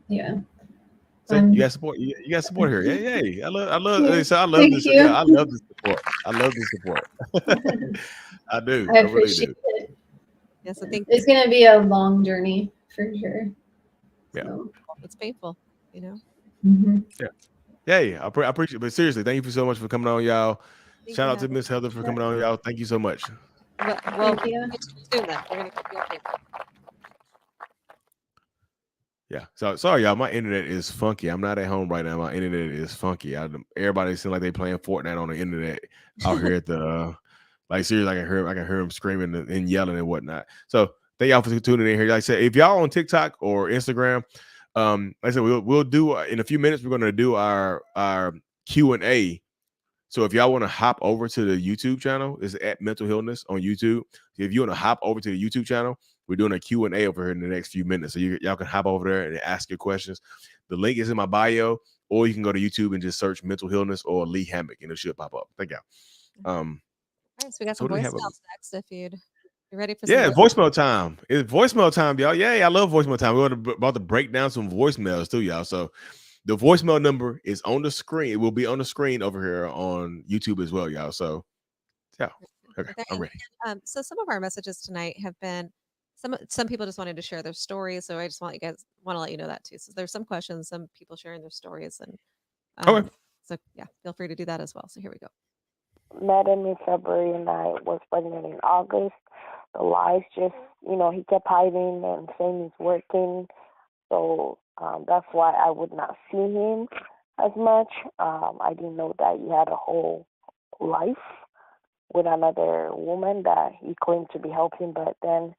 Yeah. So you got support. You got support here. Yeah. I love this. I love this. Yeah, I love this support. I love this support. I do. I appreciate it. Yes, I think it's going to be a long journey for sure. Yeah, so, it's painful. Mm-hmm. Yeah. I appreciate it. But seriously, thank you so much for coming on, y'all. Shout out to Miss Heather for coming on, y'all. Thank you so much. Well, thank you. Soon then. We're going to keep you updated. Yeah. So sorry, y'all. My internet is funky. I'm not at home right now. My internet is funky. Everybody seems like they playing Fortnite on the internet out here at the like seriously. I can hear them screaming and yelling and whatnot. So thank y'all for tuning in here. Like I said, if y'all on TikTok or Instagram, like I said, we'll do in a few minutes. We're going to do our Q&A. So if y'all want to hop over to the YouTube channel, it's at Mental Healness on YouTube. If you want to hop over to the YouTube channel, we're doing a Q&A over here in the next few minutes. So y'all can hop over there and ask your questions. The link is in my bio, or you can go to YouTube and just search mental illness or Lee Hammock, and it should pop up. Thank you. All right, so we got So some what do we have? voicemails next. If you're ready for some Yeah, voice- voicemail time. It's voicemail time, y'all. Yeah, I love voicemail time. We're about to break down some voicemails too, y'all. So the voicemail number is on the screen. It will be on the screen over here on YouTube as well, y'all. So yeah, okay, Okay, I'm ready. so some of our messages tonight have been some people just wanted to share their stories. So I just want to let you know that too. So there's some questions, some people sharing their stories, and Okay. so yeah, feel free to do that as well. So here we go. Met him in February and I was pregnant in August. The lies just, he kept hiding and saying he's working. So that's why I would not see him as much. I didn't know that he had a whole life with another woman that he claimed to be helping. But then,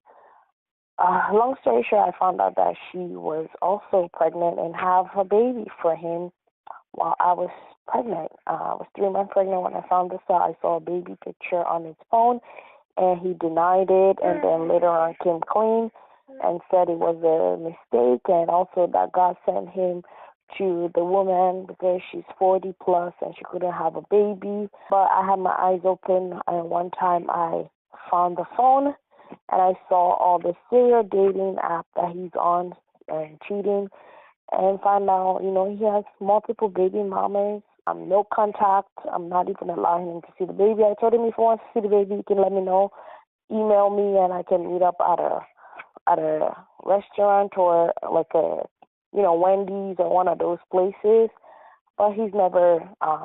long story short, I found out that she was also pregnant and have a baby for him while I was pregnant. I was 3 months pregnant when I found this out. I saw a baby picture on his phone, and he denied it, and then later on came clean and said it was a mistake, and also that God sent him to the woman because she's 40 plus and she couldn't have a baby. But I had my eyes open, and one time I found the phone, and I saw all the serial dating app that he's on and cheating, and find out, he has multiple baby mamas. No contact. I'm not even allowing him to see the baby. I told him if he wants to see the baby, he can let me know. Email me, and I can meet up at a restaurant or like a, Wendy's or one of those places. But he's never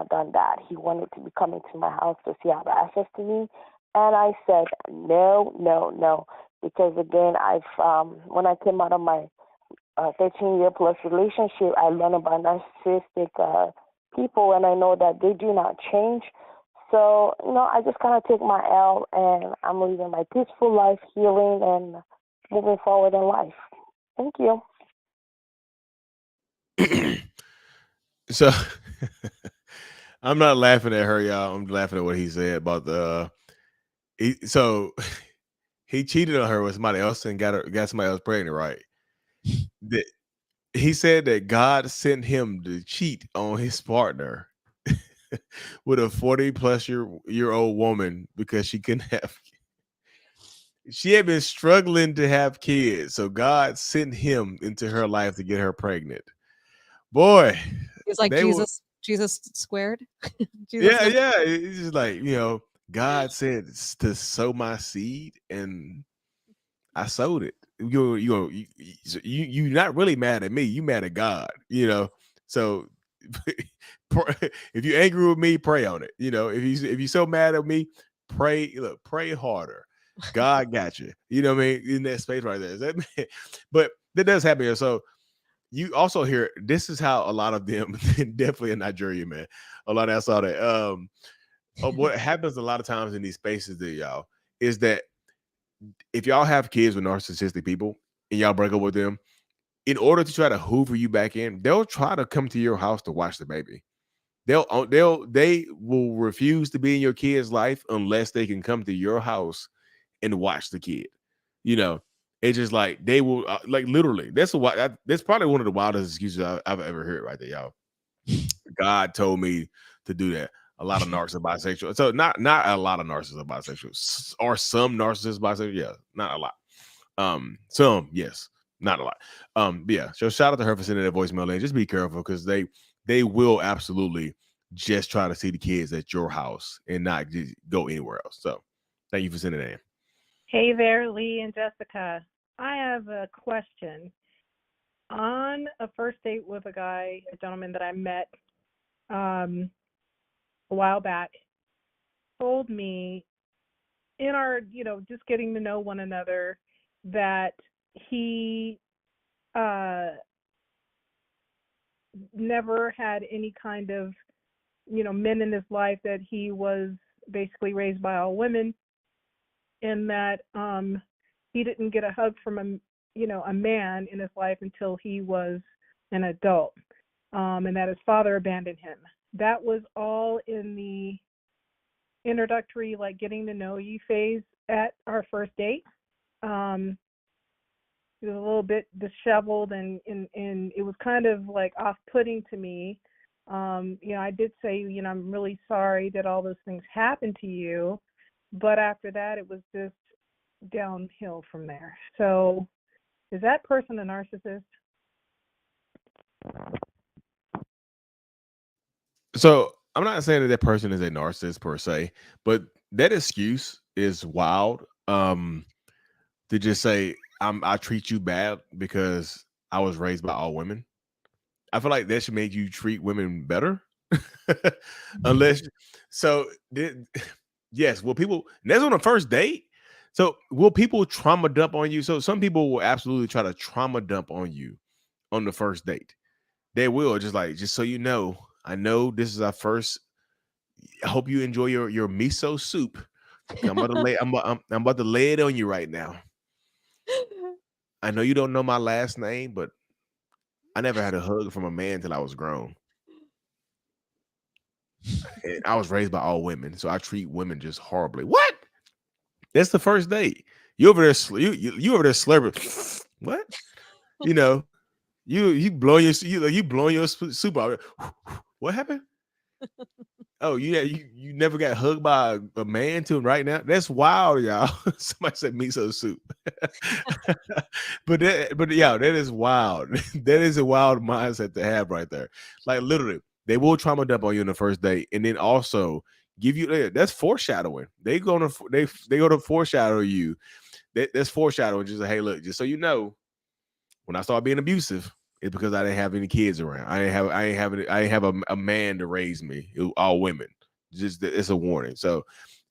done that. He wanted to be coming to my house to see, have access to me, and I said no, because again, when I came out of my 13-year plus relationship, I learned about narcissistic people, and I know that they do not change. So, I just kind of take my L, and I'm living my peaceful life, healing, and moving forward in life. Thank you. So I'm not laughing at her, y'all. I'm laughing at what he said about so he cheated on her with somebody else and got somebody else pregnant, right? He said that God sent him to cheat on his partner with a 40-plus-year-old woman because she couldn't have. She had been struggling to have kids, so God sent him into her life to get her pregnant. Boy, He's like Jesus squared. Yeah. It's just like, God said to sow my seed, and I sowed it. You're not really mad at me. You mad at God, So if you're angry with me, pray on it. If you're so mad at me, pray harder. God got you. You know what I mean? In that space right there. But that does happen here. So you also hear this is how a lot of them, definitely in Nigeria, man. A lot of I saw that. What happens a lot of times in these spaces, there, y'all, is that if y'all have kids with narcissistic people and y'all break up with them, in order to try to hoover you back in, they'll try to come to your house to watch the baby. They will refuse to be in your kid's life unless they can come to your house and watch the kid. It's just like they will literally. That's probably one of the wildest excuses I've ever heard right there, y'all. God told me to do that. A lot of narcissists are bisexual. So not a lot of narcissists are bisexual. Or some narcissists bisexual. Yeah, not a lot. Some, yes, not a lot. But yeah. So shout out to her for sending that voicemail in. Just be careful because they will absolutely just try to see the kids at your house and not just go anywhere else. So thank you for sending that in. Hey there, Lee and Jessica. I have a question. On a first date with a gentleman that I met a while back, told me in our, just getting to know one another, that he never had any kind of, men in his life, that he was basically raised by all women, and that he didn't get a hug from a man in his life until he was an adult, and that his father abandoned him. That was all in the introductory, like getting to know you phase at our first date. He was a little bit disheveled, and it was kind of like off-putting to me I did say, I'm really sorry that all those things happened to you, but after that, it was just downhill from there. So, is that person a narcissist? So I'm not saying that person is a narcissist per se, but that excuse is wild. To just say I treat you bad because I was raised by all women. I feel like that should make you treat women better. Unless yes, will people that's on the first date? So will people trauma dump on you? So some people will absolutely try to trauma dump on you on the first date. They will just so you know, I know this is our first. I hope you enjoy your miso soup. I'm about to lay it on you right now. I know you don't know my last name, but I never had a hug from a man till I was grown. And I was raised by all women, so I treat women just horribly. What? That's the first date. You over there, you over there slurping. What? You blowing you blowing your soup out. What happened? Oh, you never got hugged by a man till right now? That's wild, y'all. Somebody said miso soup. but yeah, that is wild. That is a wild mindset to have right there. Like literally, they will trauma dump on you in the first date, and then also give you that's foreshadowing. They go to foreshadow you. That's foreshadowing. Just like, hey, look, just so you know, when I start being abusive, it's because I didn't have any kids around. I ain't have a man to raise me. It was all women. Just it's a warning. So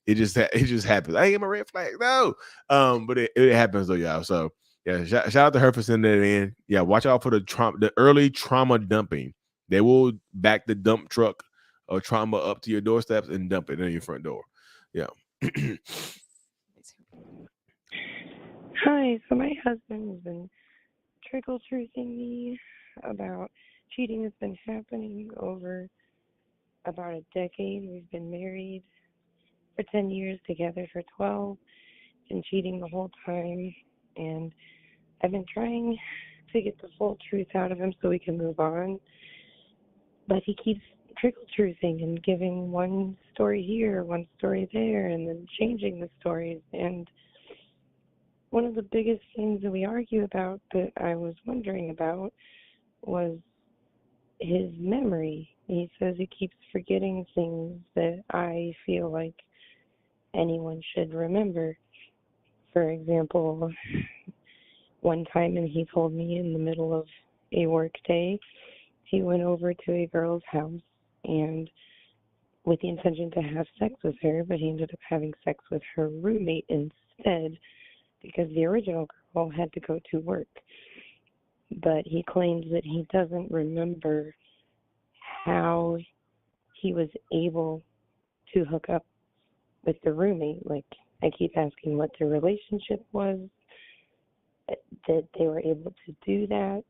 it just happens. I ain't get my red flag. No. But it happens though, y'all. So yeah, shout out to her for sending that in. Yeah, watch out for the early trauma dumping. They will back the dump truck or trauma up to your doorsteps and dump it in your front door. Yeah. Hi, so my husband has been trickle-truthing me about cheating that's been happening over about a decade. We've been married for 10 years, together for 12, been cheating the whole time, and I've been trying to get the full truth out of him so we can move on, but he keeps trickle-truthing and giving one story here, one story there, and then changing the stories. And one of the biggest things that we argue about that I was wondering about was his memory. He says he keeps forgetting things that I feel like anyone should remember. For example, one time, and he told me in the middle of a work day, he went over to a girl's house and with the intention to have sex with her, but he ended up having sex with her roommate instead, because the original girl had to go to work. But he claims that he doesn't remember how he was able to hook up with the roommate. Like, I keep asking what their relationship was, that they were able to do that.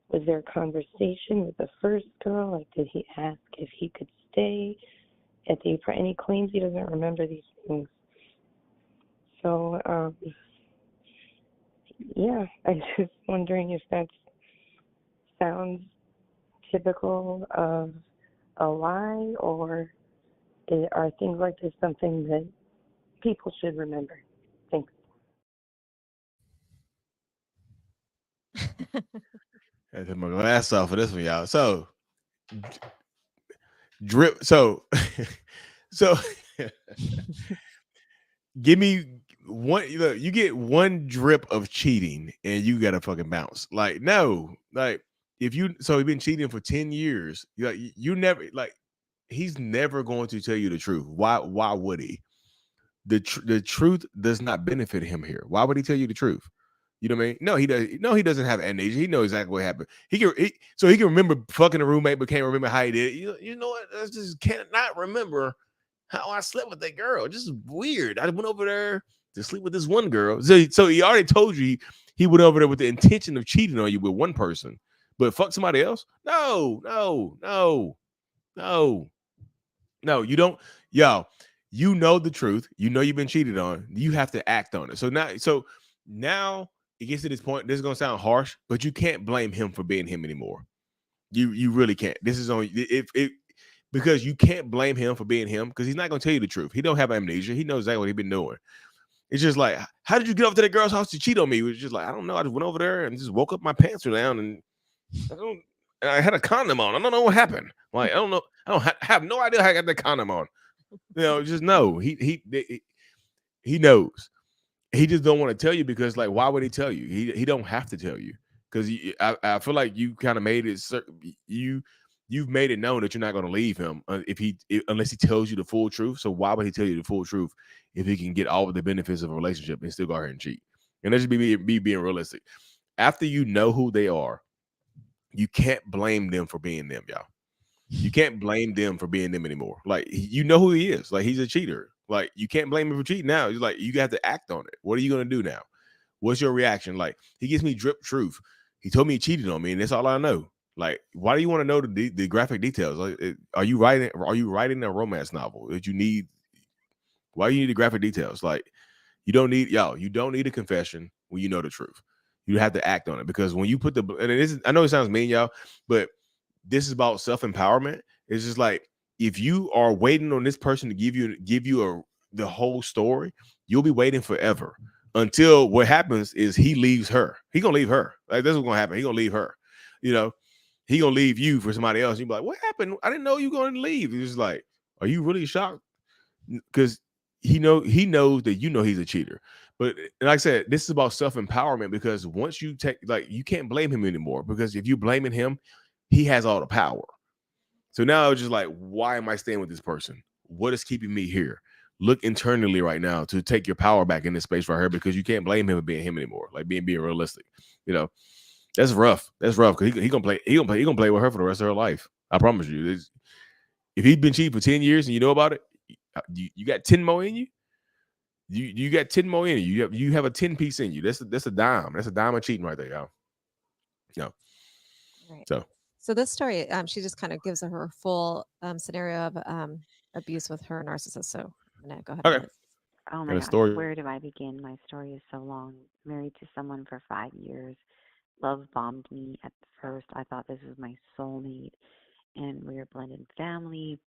Was there a conversation with the first girl? Like, did he ask if he could stay at the, and he claims he doesn't remember these things. So, yeah, I'm just wondering if that sounds typical of a lie, or are things like this something that people should remember? Thanks. I took my glass off for this one, y'all. So drip. So give me one. Look, you get one drip of cheating, and you got to fucking bounce. Like no, like if you. So you've been cheating for 10 years. You never like. He's never going to tell you the truth. Why would he? The truth does not benefit him here. Why would he tell you the truth? You know what I mean? No, he does. No, he doesn't have amnesia. He knows exactly what happened. He can remember fucking a roommate, but can't remember how he did it. You know what? I just cannot remember how I slept with that girl. Just weird. I went over there to sleep with this one girl. So he already told you he went over there with the intention of cheating on you with one person, but fuck somebody else. No. You don't. Yo, you know the truth. You know you've been cheated on. You have to act on it. So now it gets to this point. This is gonna sound harsh, but you can't blame him for being him anymore. You really can't. This is on if because you can't blame him for being him because he's not going to tell you the truth. He don't have amnesia. He knows exactly what he's been doing. It's just like, how did you get over to that girl's house to cheat on me? It was just like, I don't know. I just went over there and just woke up, my pants were down, and I had a condom on. I don't know what happened. Like, I don't know. I don't have no idea how I got that condom on. Just know he knows. He just don't want to tell you because, like, why would he tell you? He don't have to tell you because I feel like you kind of made it. You've made it known that you're not going to leave him unless he tells you the full truth. So why would he tell you the full truth if he can get all of the benefits of a relationship and still go ahead and cheat? And that's just be being realistic. After you know who they are, you can't blame them for being them, y'all. You can't blame them for being them anymore. Like, you know who he is. Like, he's a cheater. Like, you can't blame him for cheating now. He's like, you have to act on it. What are you going to do now? What's your reaction? Like, he gives me drip truth. He told me he cheated on me, and that's all I know. Like, why do you want to know the graphic details? Like, are you writing a romance novel that you need? Why do you need the graphic details? Like, you don't need a confession when you know the truth. You have to act on it because when you put I know it sounds mean, y'all, but this is about self-empowerment. It's just like, if you are waiting on this person to give you the whole story, you'll be waiting forever until what happens is he leaves her. He gonna leave her. Like, that's what's gonna happen. He gonna leave her. He gonna leave you for somebody else. You be like, what happened? I didn't know you were gonna leave. It's just like, are you really shocked? Because he knows that he's a cheater. But like I said, this is about self-empowerment because once you you can't blame him anymore because if you're blaming him, he has all the power. So now it's just like, why am I staying with this person? What is keeping me here? Look internally right now to take your power back in this space right here because you can't blame him for being him anymore. Like, being realistic, that's rough. That's rough because he gonna play with her for the rest of her life. I promise you. If he's been cheating for 10 years and you know about it, you got 10 more in you. You got 10 more in you. You have a 10 piece in you. That's a dime. That's a dime of cheating right there, y'all. Right. So this story, she just kind of gives her full scenario of abuse with her narcissist. So I'm gonna go ahead. Okay. Oh Got my a gosh, story. where do I begin? My story is so long. Married to someone for 5 years. Love bombed me at first. I thought this was my soulmate, and we were blended family.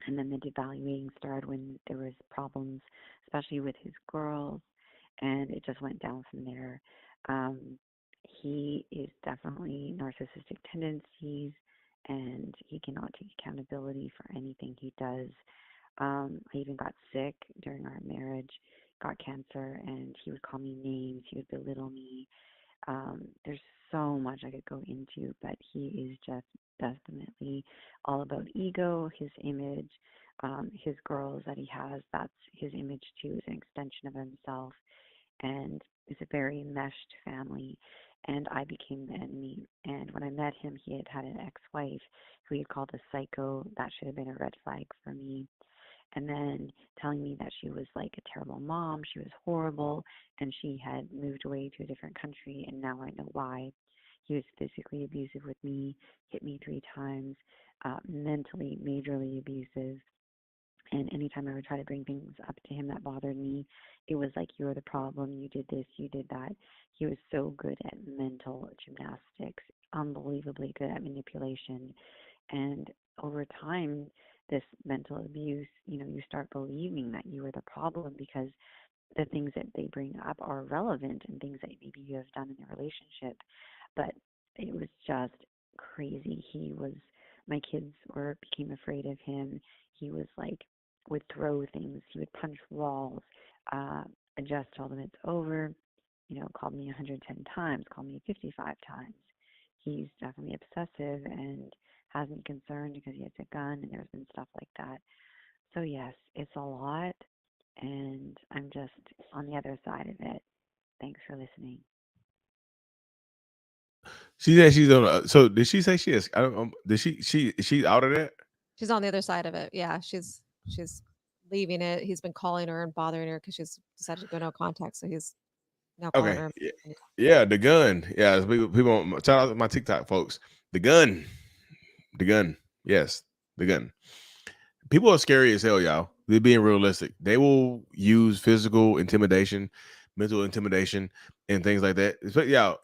And then the devaluing started when there was problems, especially with his girls, and it just went down from there. He is definitely narcissistic tendencies, and he cannot take accountability for anything he does. I even got sick during our marriage, got cancer, and he would call me names. He would belittle me. There's so much I could go into, but he is just definitely all about ego, his image, his girls that he has. That's his image too, is an extension of himself, and it's a very meshed family. And I became the enemy. And when I met him, he had an ex-wife who he had called a psycho. That should have been a red flag for me. And then telling me that she was like a terrible mom, she was horrible, and she had moved away to a different country, and now I know why. He was physically abusive with me, hit me 3 times, mentally, majorly abusive. And anytime I would try to bring things up to him that bothered me, it was like, you're the problem, you did this, you did that. He was so good at mental gymnastics, unbelievably good at manipulation. And over time, this mental abuse, you start believing that you are the problem because the things that they bring up are relevant and things that maybe you have done in the relationship. But it was just crazy. My kids became afraid of him. He was like, would throw things. He would punch walls. I just told him it's over. Called me 110 times, called me 55 times. He's definitely obsessive and has me concerned because he has a gun and there's been stuff like that. So yes, it's a lot, and I'm just on the other side of it. Thanks for listening. She said she's on. So did she say she is? I don't. Did she's out of that? She's on the other side of it. Yeah, she's leaving it. He's been calling her and bothering her because she's decided to go no contact. So he's now calling her. Yeah, the gun. Yeah, people shout out to my TikTok folks. The gun. Yes, the gun. People are scary as hell, y'all. They're being realistic. They will use physical intimidation, mental intimidation, and things like that. But y'all,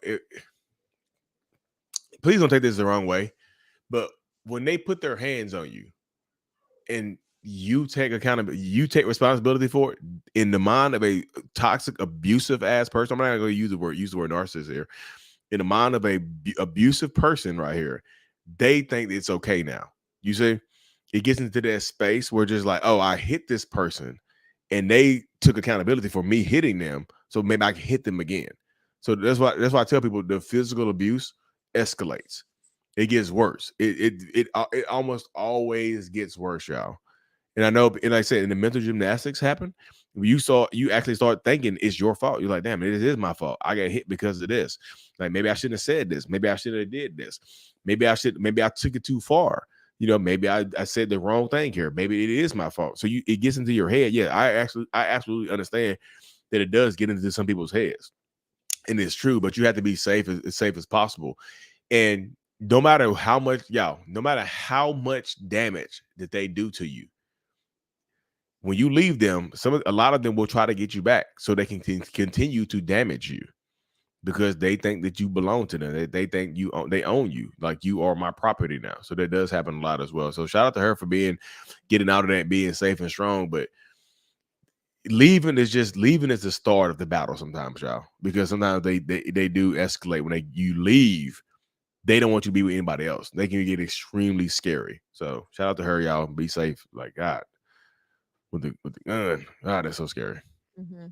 please don't take this the wrong way. But when they put their hands on you and you take accountability, you take responsibility for it in the mind of a toxic, abusive ass person. I'm not going to use the word narcissist here. In the mind of a abusive person right here, they think it's okay now. You see, it gets into that space where just like, oh, I hit this person and they took accountability for me hitting them, so maybe I can hit them again. So that's why I tell people the physical abuse escalates. It gets worse. It almost always gets worse, y'all. And I know, and like I said, in the mental gymnastics happen, you actually start thinking it's your fault. You're like, damn, it is my fault. I got hit because of this. Like, maybe I shouldn't have said this. Maybe I should have did this. Maybe I took it too far. Maybe I said the wrong thing here. Maybe it is my fault. So it gets into your head. Yeah, I absolutely understand that it does get into some people's heads. And it's true, but you have to be safe as possible. And no matter how much damage that they do to you, when you leave them, a lot of them will try to get you back so they can continue to damage you because they think that you belong to them. They think they own you, like you are my property now. So that does happen a lot as well. So shout out to her for getting out of that, being safe and strong. But leaving is the start of the battle sometimes, y'all, because sometimes they do escalate when you leave. They don't want you to be with anybody else. They can get extremely scary. So shout out to her, y'all. Be safe. Like, God. With the gun. God, that's so scary. Mm-hmm.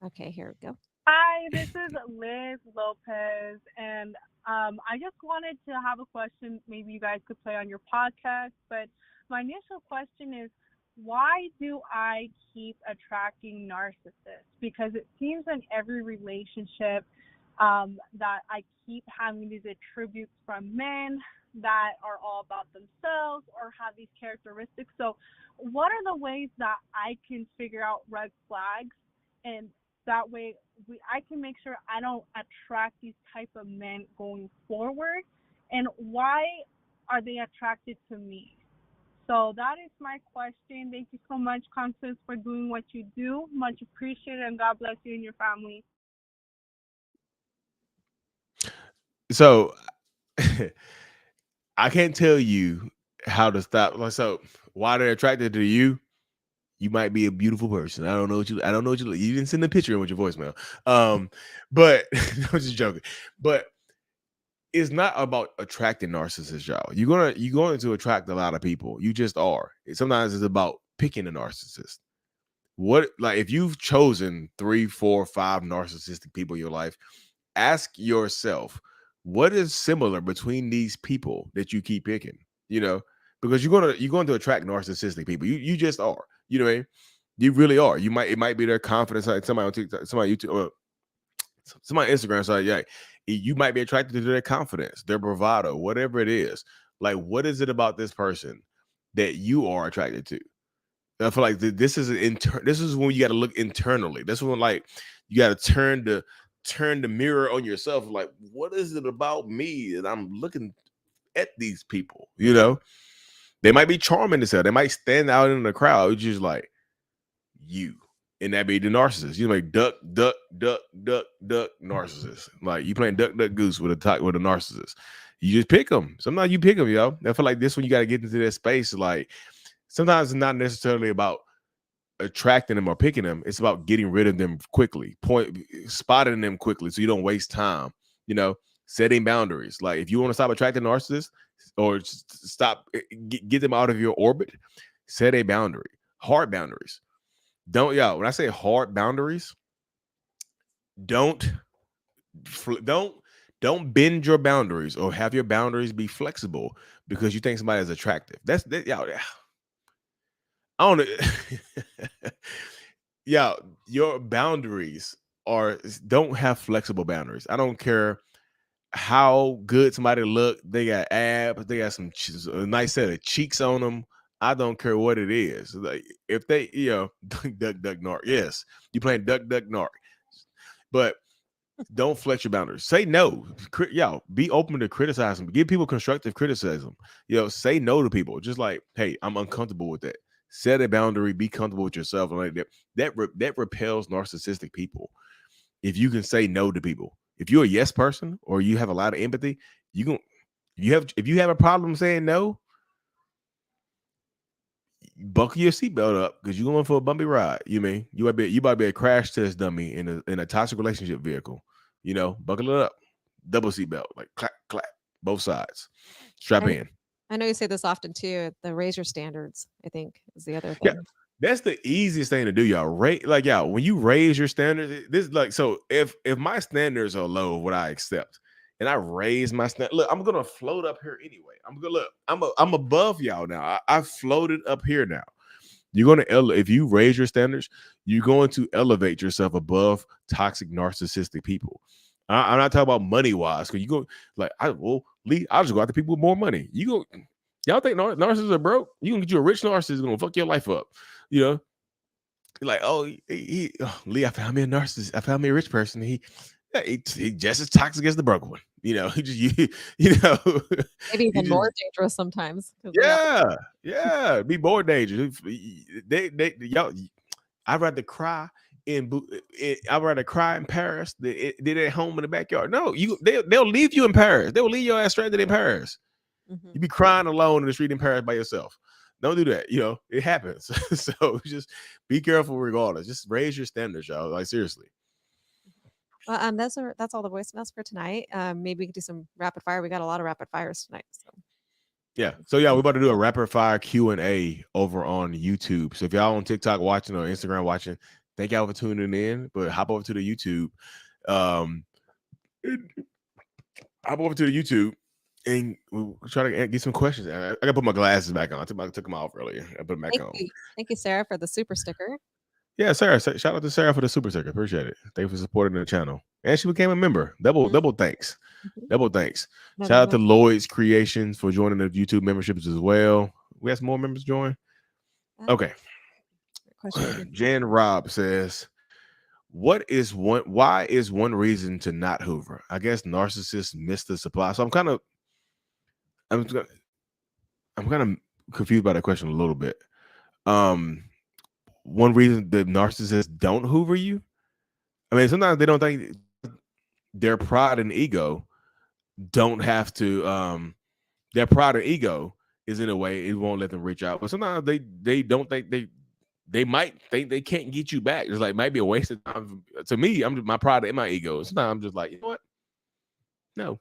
Okay, here we go. Hi, this is Liz Lopez, and I just wanted to have a question. Maybe you guys could play on your podcast, but my initial question is, why do I keep attracting narcissists? Because it seems in every relationship that I keep having these attributes from men that are all about themselves or have these characteristics. So what are the ways that I can figure out red flags, and that way I can make sure I don't attract these type of men going forward? And why are they attracted to me? So that is my question. Thank you so much, Constance, for doing what you do. Much appreciated, and God bless you and your family. So I can't tell you how to stop. So why they're attracted to you? You might be a beautiful person. I don't know what you didn't send a picture in with your voicemail. But I'm just joking. But it's not about attracting narcissists, y'all. You're going to attract a lot of people. You just are. Sometimes it's about picking a narcissist. If you've chosen 3, 4, 5 narcissistic people in your life, ask yourself, what is similar between these people that you keep picking? Because you're going to attract narcissistic people. You just are. You know what I mean? You really are. It might be their confidence. Like somebody on TikTok, somebody YouTube, or somebody on Instagram. So yeah, you might be attracted to their confidence, their bravado, whatever it is. Like, what is it about this person that you are attracted to? I feel like this is when you got to look internally. This is when you got to turn the mirror on yourself. Like, what is it about me that I'm looking at these people? They might be charming as hell. They might stand out in the crowd. It's just like you, and that be the narcissist. You like duck, duck, duck, duck, duck, narcissist. Like you playing duck, duck, goose with a narcissist. You just pick them. Sometimes you pick them, yo. I feel like this when you got to get into that space. Like sometimes it's not necessarily about attracting them or picking them. It's about getting rid of them quickly, spotting them quickly, so you don't waste time. Setting boundaries. Like if you want to stop attracting narcissists or stop, get them out of your orbit, set a boundary. Hard boundaries. When I say hard boundaries, don't bend your boundaries or have your boundaries be flexible because you think somebody is attractive. I don't know. Your boundaries don't have flexible boundaries. I don't care how good somebody look. They got abs. They got a nice set of cheeks on them. I don't care what it is. Like if they, duck, duck, narc. Yes, you playing duck, duck, narc. But don't flex your boundaries. Say no. Be open to criticizing. Give people constructive criticism. Say no to people. Just like, hey, I'm uncomfortable with that. Set a boundary. Be comfortable with yourself. And like that repels narcissistic people. If you can say no to people. If you're a yes person or you have a lot of empathy, If you have a problem saying no, buckle your seatbelt up because you're going for a bumpy ride. You might be a crash test dummy in a toxic relationship vehicle. Buckle it up, double seatbelt, like clap, clap, both sides, strap in. I know you say this often too. The raise your standards, I think, is the other thing. Yeah, that's the easiest thing to do, y'all. Y'all, when you raise your standards, so if my standards are low, what I accept, and I raise my standard, look, I'm gonna float up here anyway. I'm above y'all now. I floated up here now. You're gonna if you raise your standards, you're going to elevate yourself above toxic, narcissistic people. I'm not talking about money wise, because you go Lee, I'll just go after people with more money. Y'all think narcissists are broke? You can get you a rich narcissist gonna fuck your life up. Like, Lee, I found me a narcissist. I found me a rich person. He just as toxic as the broke one. He just Maybe even more dangerous sometimes. Yeah, be more dangerous. Y'all, I'd rather cry I'd rather cry in Paris than at home in the backyard. No, they'll leave you in Paris. They will leave your ass stranded in Paris. Mm-hmm. You be crying alone in the street in Paris by yourself. Don't do that. It happens. So just be careful regardless. Just raise your standards, y'all. Like, seriously. Well, that's all the voicemails for tonight. Maybe we could do some rapid fire. We got a lot of rapid fires tonight. So we're about to do a rapid fire Q&A over on YouTube. So if y'all on TikTok watching or Instagram watching, thank y'all for tuning in. But hop over to the YouTube. Hop over to the YouTube. And we'll try to get some questions. I gotta put my glasses back on. I took them off earlier. I put them back on. Thank you, Sarah, for the super sticker. Yeah, Sarah. Shout out to Sarah for the super sticker. Appreciate it. Thank you for supporting the channel. And she became a member. Double thanks. Mm-hmm. Double thanks. Shout out to Lloyd's Creations for joining the YouTube memberships as well. We have some more members join. Okay. Jan Rob says, why is one reason to not hoover? I guess narcissists miss the supply. So I'm kind of confused by that question a little bit. One reason the narcissists don't hoover you, I mean, sometimes they don't think their pride and ego don't have to. Their pride and ego is in a way it won't let them reach out. But sometimes they don't think they might think they can't get you back. It's like might be a waste of time. To me, my pride and my ego. Sometimes I'm just like, you know what? No.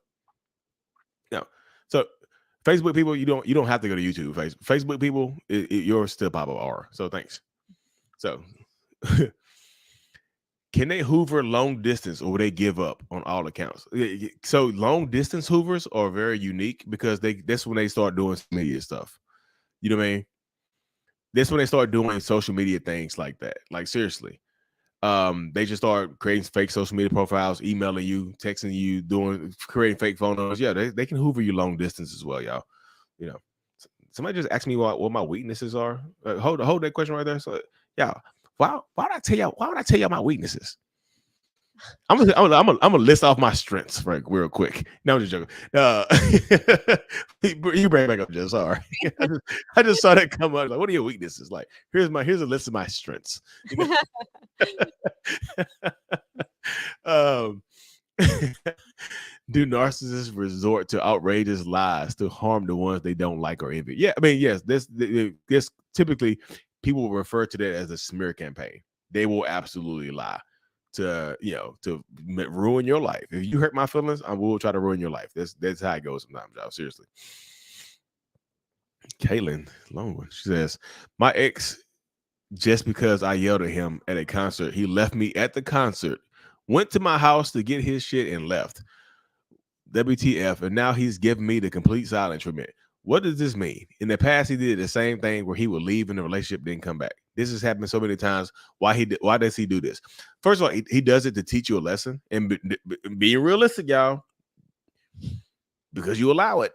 So Facebook people, you don't have to go to YouTube. Facebook people, you're still Pablo R. So thanks. So can they hoover long distance or will they give up on all accounts? So long distance hoovers are very unique because that's when they start doing media stuff. You know what I mean? That's when they start doing social media things like that. Like, seriously. They just start creating fake social media profiles, emailing you, texting you, creating fake phone numbers. Yeah, they can hoover you long distance as well, y'all. Somebody just asked me what my weaknesses are. Hold that question right there. So, yeah, why would I tell y'all my weaknesses? I'm gonna list off my strengths real quick. No, I'm just joking. You bring it back up, just sorry. I just saw that come up. Like, what are your weaknesses? Like, here's a list of my strengths. Do narcissists resort to outrageous lies to harm the ones they don't like or envy? Yeah, I mean, yes. This typically people will refer to that as a smear campaign. They will absolutely lie to ruin your life. If you hurt my feelings, I will try to ruin your life. That's how it goes sometimes, y'all. Seriously. Kaylin Longwood, she says, my ex, just because I yelled at him at a concert, he left me at the concert, went to my house to get his shit and left. WTF, and now he's giving me the complete silent treatment. What does this mean? In the past, he did the same thing where he would leave and the relationship didn't come back. This has happened so many times. Why does he do this? First of all, he does it to teach you a lesson and being realistic, y'all, because you allow it.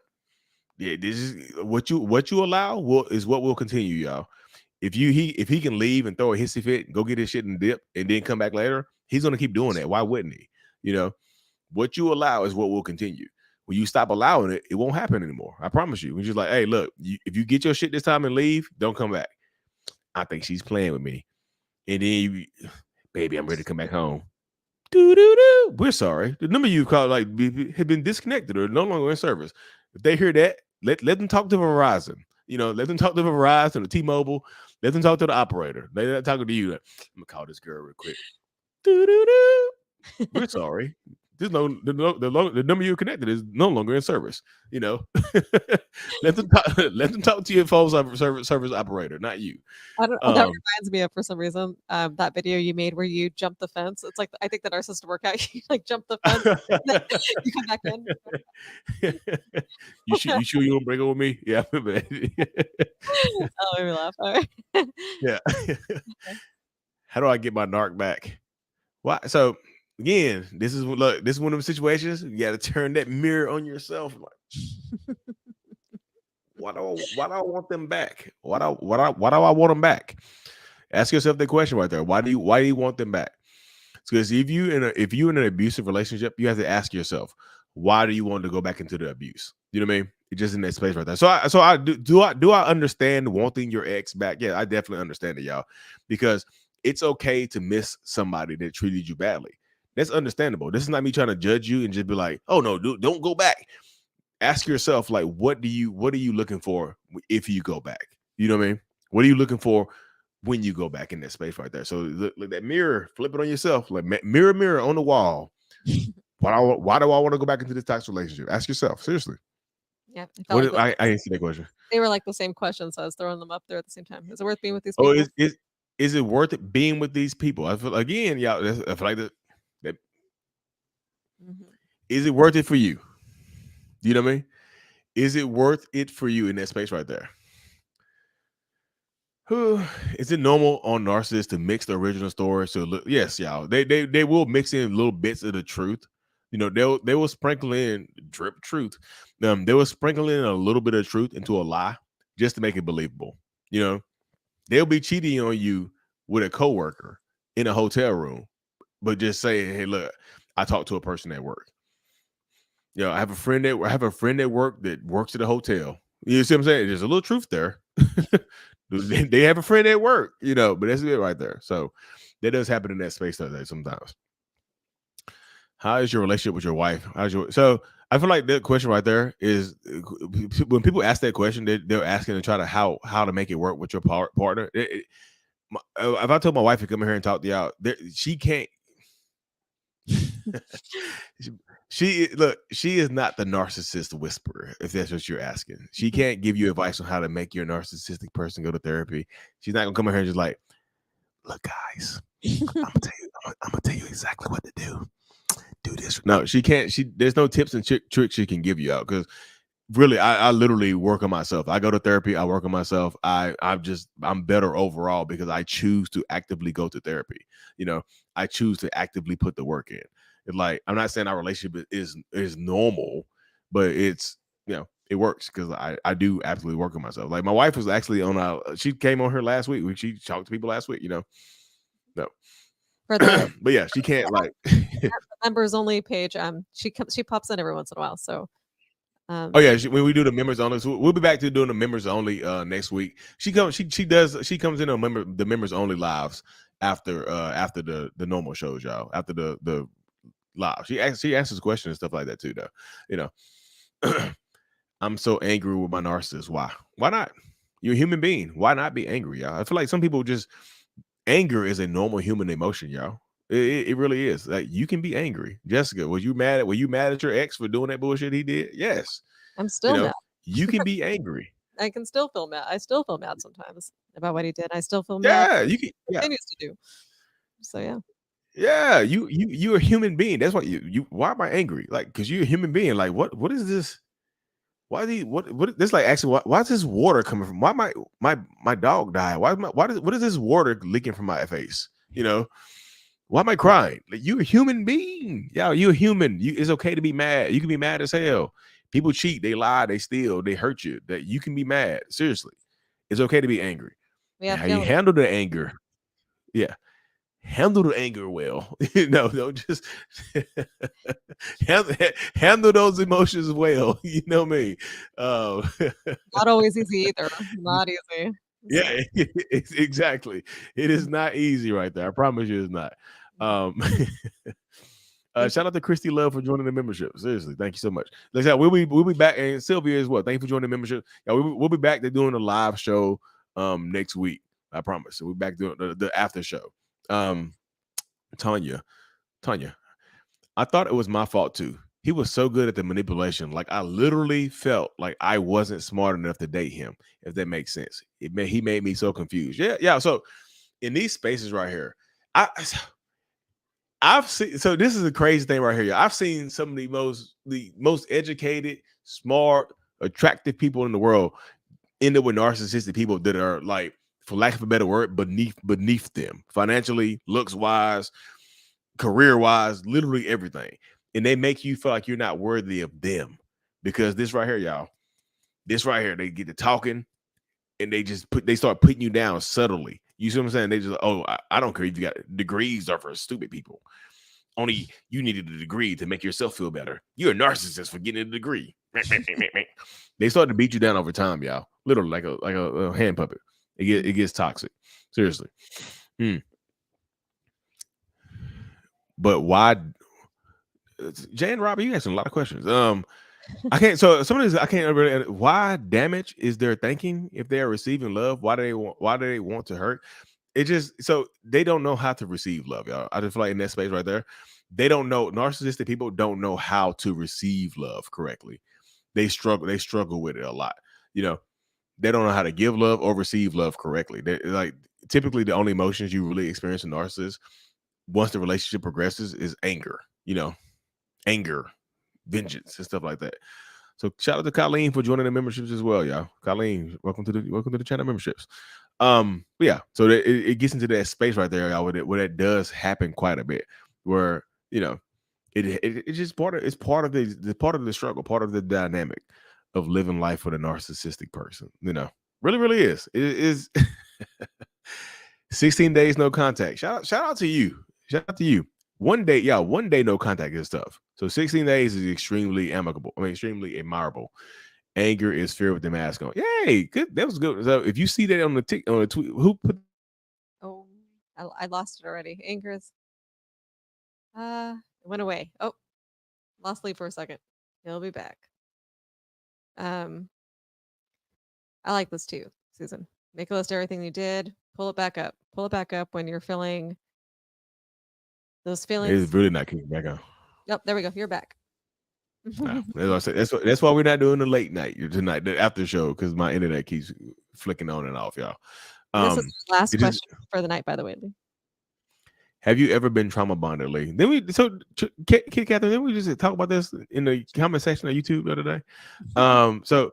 Yeah, this is what you allow is what will continue, y'all. If he can leave and throw a hissy fit, go get his shit and dip, and then come back later, he's gonna keep doing that. Why wouldn't he? What you allow is what will continue. When you stop allowing it, it won't happen anymore. I promise you. We're just like, hey, look, if you get your shit this time and leave, don't come back. I think she's playing with me. And then, baby, I'm ready to come back home. doo-doo-doo. We're sorry. The number you called had been disconnected or no longer in service. If they hear that, let them talk to Verizon. Let them talk to Verizon or T-Mobile. Let them talk to the operator. They're not talking to you. I'm gonna call this girl real quick. Doo-doo-doo. We're sorry. The number you connected is no longer in service. Let them talk to your phone service operator, not you. That reminds me of, for some reason, that video you made where you jumped the fence. It's like, I think the narcissist workout. You like jump the fence, and then you come back in. You sure you won't break up with me? Yeah, I remember that. Oh, made me laugh. All right. Yeah. How do I get my narc back? Why? So again, this is one of them situations. You got to turn that mirror on yourself. Like, why do I want them back? Why do I want them back? Ask yourself that question right there. Why do you want them back? Because if you in an abusive relationship, you have to ask yourself, why do you want to go back into the abuse? You know what I mean? It's just in that space right there. So I do I understand wanting your ex back? Yeah, I definitely understand it, y'all, because it's okay to miss somebody that treated you badly. That's understandable. This is not me trying to judge you and just be like, oh no, don't go back. Ask yourself, like, what are you looking for if you go back? You know what I mean? What are you looking for when you go back in that space right there? So look that mirror, flip it on yourself, like mirror on the wall. Why do I want to go back into this toxic relationship? Ask yourself, seriously. Yeah, I didn't see that question. They were like the same question, so I was throwing them up there at the same time. Is it worth being with these people? Oh, is it worth it being with these people? I feel again, y'all. I feel like that. Is it worth it for you? You know what I mean? Is it worth it for you in that space right there? Is it normal on narcissists to mix the original story? So yes, y'all. They will mix in little bits of the truth. They will sprinkle in drip truth. They will sprinkle in a little bit of truth into a lie just to make it believable. They'll be cheating on you with a coworker in a hotel room, but just say, hey, look, I talked to a person at work. I have a friend at work that works at a hotel. You see what I'm saying? There's a little truth there. They have a friend at work, but that's it right there. So that does happen in that space though, sometimes. How is your relationship with your wife? So I feel like that question right there is when people ask that question, they're asking to try to how to make it work with your partner. If I told my wife to come in here and talk to y'all, she can't. She is not the narcissist whisperer, if that's what you're asking. She can't give you advice on how to make your narcissistic person go to therapy. She's not gonna come in here and just like, look, guys, I'm gonna tell you exactly what to do. Do this. No, she can't. There's no tips and tricks she can give you out, because really, I literally work on myself. I go to therapy. I work on myself. I'm better overall because I choose to actively go to therapy. I choose to actively put the work in. It's like, I'm not saying our relationship is normal, but it's, it works because I do absolutely work on myself. Like my wife was actually she came on here last week. She talked to people last week, No. But yeah, she can't like members only page. She pops in every once in a while. So oh yeah, when we do the members only, so we'll be back to doing the members only next week. She comes in on the members only lives after the normal shows, y'all. After the live, she answers questions and stuff like that too, though. I'm so angry with my narcissist. Why not? You're a human being. Why not be angry, y'all? I feel like some people just, anger is a normal human emotion, y'all. It really is. Like, you can be angry. Jessica, were you mad at your ex for doing that bullshit he did? Yes. I'm still mad. You can be angry. I can still feel mad. I still feel mad sometimes about what he did. I still feel mad. Yeah, you can. Yeah. Continues to do. So yeah. Yeah, you're a human being. That's why why am I angry? Like, because you're a human being. Like, what is this? Why this like actually why is this water coming from? Why my dog died? What is this water leaking from my face? Why am I crying? Like, you're a human being. Yeah, you're a human. It's okay to be mad. You can be mad as hell. People cheat, they lie, they steal, they hurt you. That you can be mad. Seriously. It's okay to be angry. How you handle the anger. Yeah. Handle the anger well. Don't just handle those emotions well. You know me. Not always easy either. Not easy. Yeah, exactly. It is not easy right there. I promise you it's not. Um, shout out to Christy Love for joining the membership. Seriously, thank you so much. Like I said, we'll be back, and Sylvia as well. Thank you for joining the membership. Yeah, we'll be back to doing a live show next week. I promise. So we're back doing the after show. Tanya, I thought it was my fault too. He was so good at the manipulation. Like I literally felt like I wasn't smart enough to date him, if that makes sense. He made me so confused. Yeah. So in these spaces right here, I've seen, so this is a crazy thing right here. I've seen some of the most educated, smart, attractive people in the world end up with narcissistic people that are, like, for lack of a better word, beneath them financially, looks wise, career wise, literally everything. And they make you feel like you're not worthy of them, because this right here, y'all, this right here, they get to talking and they start putting you down subtly. You see what I'm saying? They just, oh, I don't care if you got degrees are for stupid people. Only you needed a degree to make yourself feel better. You're a narcissist for getting a degree. They start to beat you down over time, y'all. Literally like a hand puppet. It gets toxic. Seriously. But why? Jay and Robbie, you asking a lot of questions. I can't. So some of this I can't really. Why damage is their thinking if they are receiving love? Why do they want to hurt? It just, so they don't know how to receive love, y'all. I just feel like in that space right there, they don't know. Narcissistic people don't know how to receive love correctly. They struggle with it a lot. You know, they don't know how to give love or receive love correctly. They, like, typically the only emotions you really experience in narcissists once the relationship progresses is anger. You know, anger, vengeance, and stuff like that. So shout out to Colleen for joining the memberships as well, y'all. Colleen, welcome to the channel memberships. But yeah, so it gets into that space right there, y'all, where that does happen quite a bit, where, you know, it's just part of the struggle, part of the dynamic of living life with a narcissistic person. You know, really is. It is 16 days no contact. Shout out to you. Shout out to you. One day no contact is tough. So 16 days is extremely amicable. I mean, extremely admirable. Anger is fear with the mask on. Yay, good. That was good. So if you see that on the tweet, who put? Oh, I lost it already. Anger is. It went away. Oh, lost Lee for a second. He'll be back. I like this too, Susan. Make a list of everything you did. Pull it back up. Pull it back up when you're feeling those feelings. It's really not kicking back on. Yep, there we go. You're back. Nah, that's why we're not doing the late night tonight, the after show, because my internet keeps flicking on and off, y'all. This is the last question for the night, by the way, Lee. Have you ever been trauma bonded, Lee? Catherine, didn't we just talk about this in the comment section of YouTube the other day? So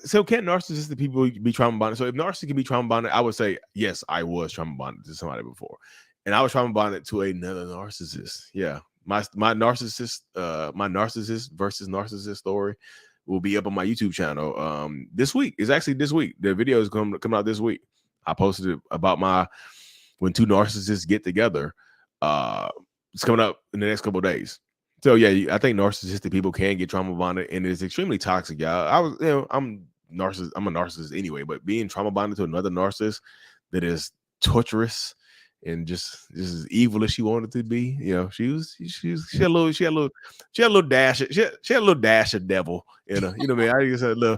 so can narcissistic people be trauma bonded? So if narcissists can be trauma bonded, I would say yes, I was trauma bonded to somebody before, and I was trauma bonded to another narcissist. Yeah, my narcissist versus narcissist story will be up on my YouTube channel this week. It's actually this week. The video is coming out this week. I posted it about when two narcissists get together. It's coming up in the next couple of days. So yeah, I think narcissistic people can get trauma bonded, and it's extremely toxic, y'all. I'm a narcissist anyway, but being trauma bonded to another narcissist that is torturous and just as evil as she wanted to be, you know, she had a little dash of devil in her. You know what I mean? I just had a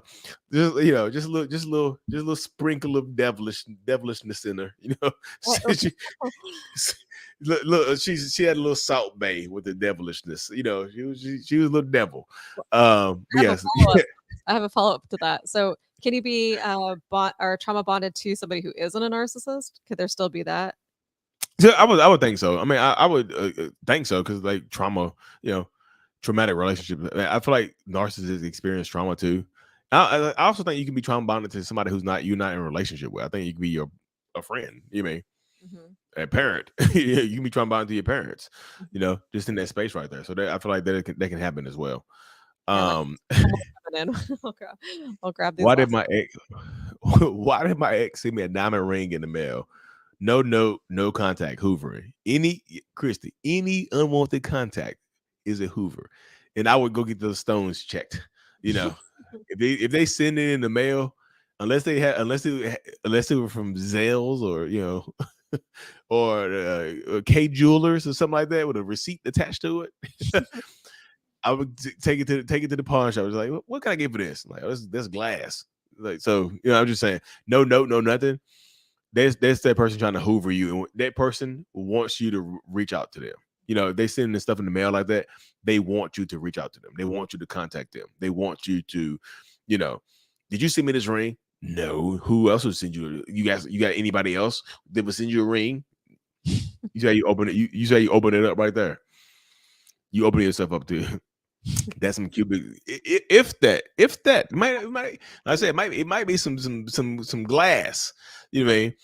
little sprinkle of devilishness in her. You know, she had a little Salt Bay with the devilishness. You know, she was a little devil. Yes. I have a follow-up to that. So can you be trauma bonded to somebody who isn't a narcissist? Could there still be that? So I would think so. I mean, I would think so, because like trauma, you know, traumatic relationship. I feel like narcissists experience trauma too. I also think you can be trauma bonded to somebody you're not in a relationship with. I think you can be a friend. You mean a parent? You can be trauma bonded to your parents. You know, just in that space right there. So I feel like that can happen as well. I'll grab these. Why did my ex send me a diamond ring in the mail? No contact, hoovering. Any unwanted contact is a hoover. And I would go get those stones checked. You know, if they send it in the mail, unless they were from Zales or, you know, or K Jewelers or something like that with a receipt attached to it. I would take it to the pawn shop. I was like, what can I get for this? I'm like, oh, this glass. Like, so I'm just saying, no note, no nothing. There's that person trying to hoover you, and that person wants you to reach out to them. They send this stuff in the mail like that. They want you to reach out to them. They want you to contact them. They want you to, did you send me this ring? No. Who else would send you? You guys, you got anybody else that would send you a ring? You say you open it. You say you open it up right there. You open yourself up to. That's some cubic. If that might I say it might be some glass. You know what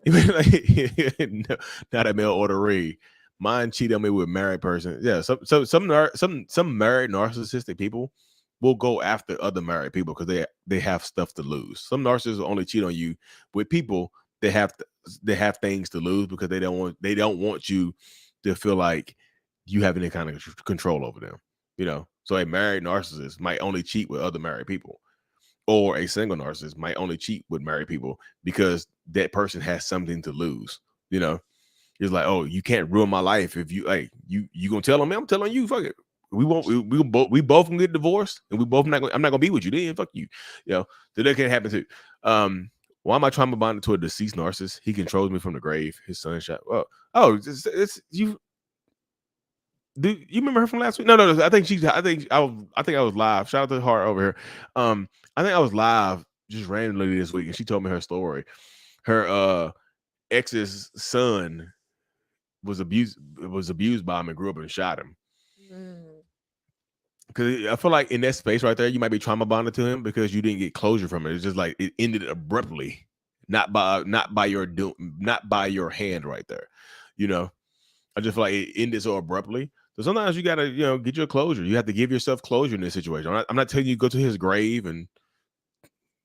I mean? No, not a mail order ring. Mine cheat on me with married person. Yeah, some married narcissistic people will go after other married people because they have stuff to lose. Some narcissists will only cheat on you with people that have things to lose because they don't want you to feel like you have any kind of control over them. So a married narcissist might only cheat with other married people, or a single narcissist might only cheat with married people because that person has something to lose. It's like, oh, you can't ruin my life if you you gonna tell on me. I'm telling you, fuck it. We both can get divorced, and I'm not gonna be with you then. Fuck you. So that can happen too. Why am I trauma bonded to a deceased narcissist? He controls me from the grave. His son shot. It's you. Do you remember her from last week? No. I think I was live. Shout out to Heart over here. I think I was live just randomly this week, and she told me her story. Her ex's son was abused by him and grew up and shot him. Because I feel like in that space right there, you might be trauma bonded to him because you didn't get closure from it. It's just like it ended abruptly, not by your hand right there. I just feel like it ended so abruptly. So sometimes you gotta, get your closure. You have to give yourself closure in this situation. I'm not telling you to go to his grave, and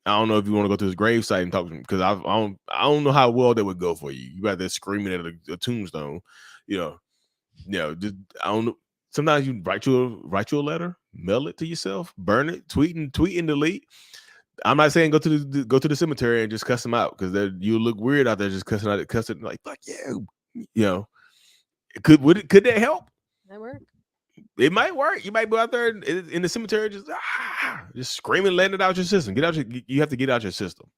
I don't know if you want to go to his grave site and talk to him because I don't know how well that would go for you. You got there screaming at a tombstone, just, I don't know. Sometimes you write you a letter, mail it to yourself, burn it, tweet and delete. I'm not saying go to the cemetery and just cuss them out because you look weird out there just cussing like fuck you. Could that help? That work? It might work. You might go out there in the cemetery just screaming, letting it out your system. You have to get out your system.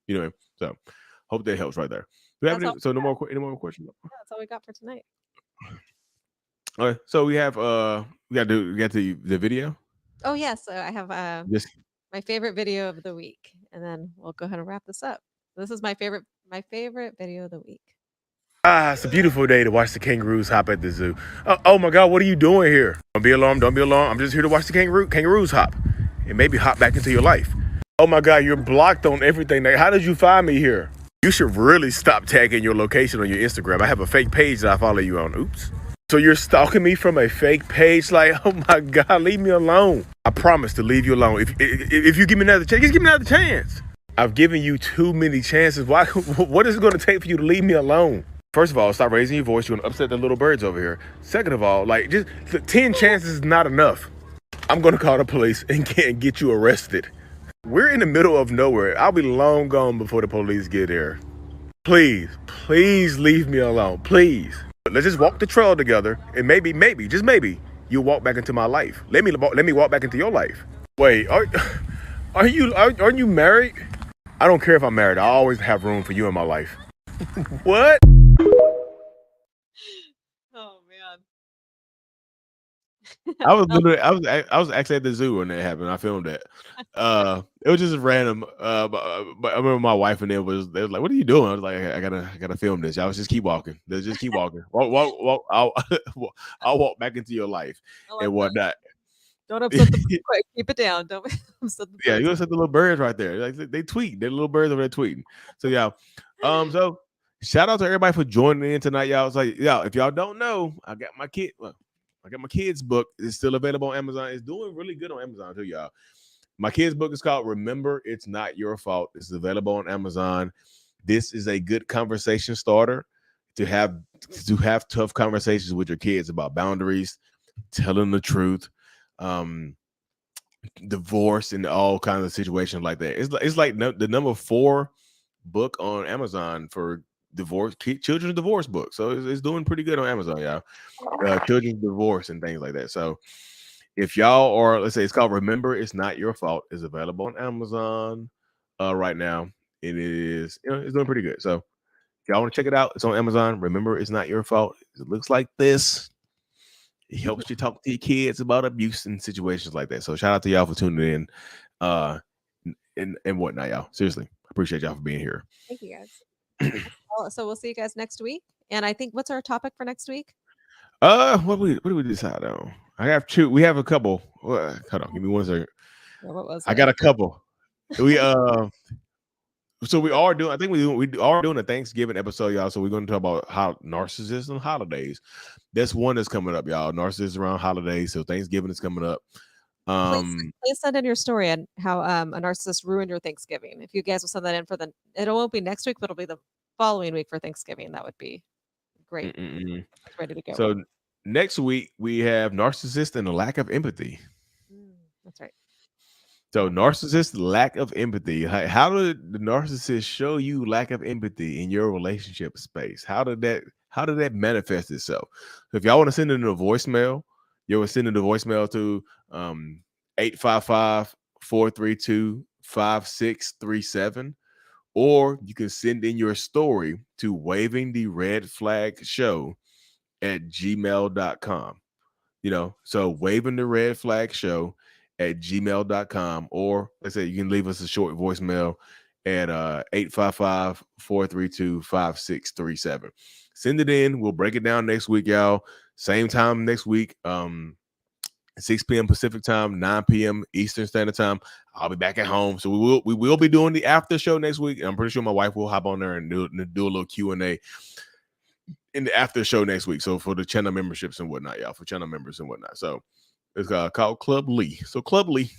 So hope that helps right there. No more questions. Yeah, that's all we got for tonight. All right. So we have we got the video. Oh yeah, so I have my favorite video of the week, and then we'll go ahead and wrap this up. This is my favorite video of the week. It's a beautiful day to watch the kangaroos hop at the zoo. Oh my God, what are you doing here? Don't be alarmed. I'm just here to watch the kangaroos hop and maybe hop back into your life. Oh my God, you're blocked on everything. How did you find me here? You should really stop tagging your location on your Instagram. I have a fake page that I follow you on. Oops. So you're stalking me from a fake page? Like, oh my God, leave me alone. I promise to leave you alone. If you give me another chance, just give me another chance. I've given you too many chances. Why? What is it going to take for you to leave me alone? First of all, stop raising your voice. You're going to upset the little birds over here. Second of all, just 10 chances is not enough. I'm going to call the police and get you arrested. We're in the middle of nowhere. I'll be long gone before the police get here. Please leave me alone. Please. Let's just walk the trail together, and maybe, just maybe, you'll walk back into my life. Let me walk back into your life. Wait, aren't you married? I don't care if I'm married. I always have room for you in my life. What? Oh man. I was actually at the zoo when that happened. I filmed that. It was just random. But I remember my wife and they was like, "What are you doing?" I was like, "I gotta film this." Y'all just keep walking. Just keep walking. Walk. I'll walk back into your life and whatnot. Don't upset the birds. Quick, keep it down. Don't upset the birds. Yeah, you upset the little birds right there. Like they tweet. They're little birds over there tweeting. So yeah. So shout out to everybody for joining in tonight, y'all. It's like, if y'all don't know, I got my kids book. It's still available on Amazon. It's doing really good on Amazon too, y'all. My kids book is called Remember It's Not Your Fault. It's available on Amazon. This is a good conversation starter to have tough conversations with your kids about boundaries, telling the truth, divorce, and all kinds of situations like that. It's like the number 4 book on Amazon for children's divorce book. So it's doing pretty good on Amazon, y'all. Children's divorce and things like that. So if y'all are, let's say it's called Remember It's Not Your Fault, is available on Amazon right now. It is, it's doing pretty good. So if y'all want to check it out, it's on Amazon. Remember It's Not Your Fault. It looks like this. It helps you talk to your kids about abuse and situations like that. So shout out to y'all for tuning in and whatnot, y'all. Seriously, appreciate y'all for being here. Thank you guys. So we'll see you guys next week. And I think, what's our topic for next week? What do we decide on? I have two. We have a couple. Hold on, give me 1 second. What was I got a couple. We so we are doing. I think we are doing a Thanksgiving episode, y'all. So we're going to talk about how narcissists and holidays. That's one that's coming up, y'all. Narcissists around holidays. So Thanksgiving is coming up. Please send in your story on how a narcissist ruined your Thanksgiving. If you guys will send that in for it won't be next week, but it'll be the following week for Thanksgiving. That would be great. Ready to go. So next week we have narcissist and a lack of empathy. That's right. So narcissist, lack of empathy. How did the narcissist show you lack of empathy in your relationship space? How did that manifest itself? So if y'all want to send in a voicemail, you will send in the voicemail to 855-432-5637, or you can send in your story to wavingtheredflagshow@gmail.com. So waving the red flag show at gmail.com, or let's say you can leave us a short voicemail at 855-432-5637. Send it in. We'll break it down next week, y'all. Same time next week, 6 p.m. Pacific time, 9 p.m. Eastern Standard Time. I'll be back at home, so we will be doing the after show next week. I'm pretty sure my wife will hop on there and do a little Q&A in the after show next week. So for the channel memberships and whatnot, y'all, for channel members and whatnot. So it's called Club Lee. So Club Lee.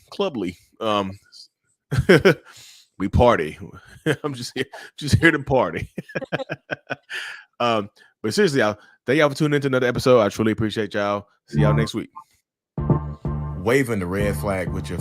We party. I'm just here to party. But seriously, y'all, thank y'all for tuning into another episode. I truly appreciate y'all. See y'all next week. Waving the red flag with your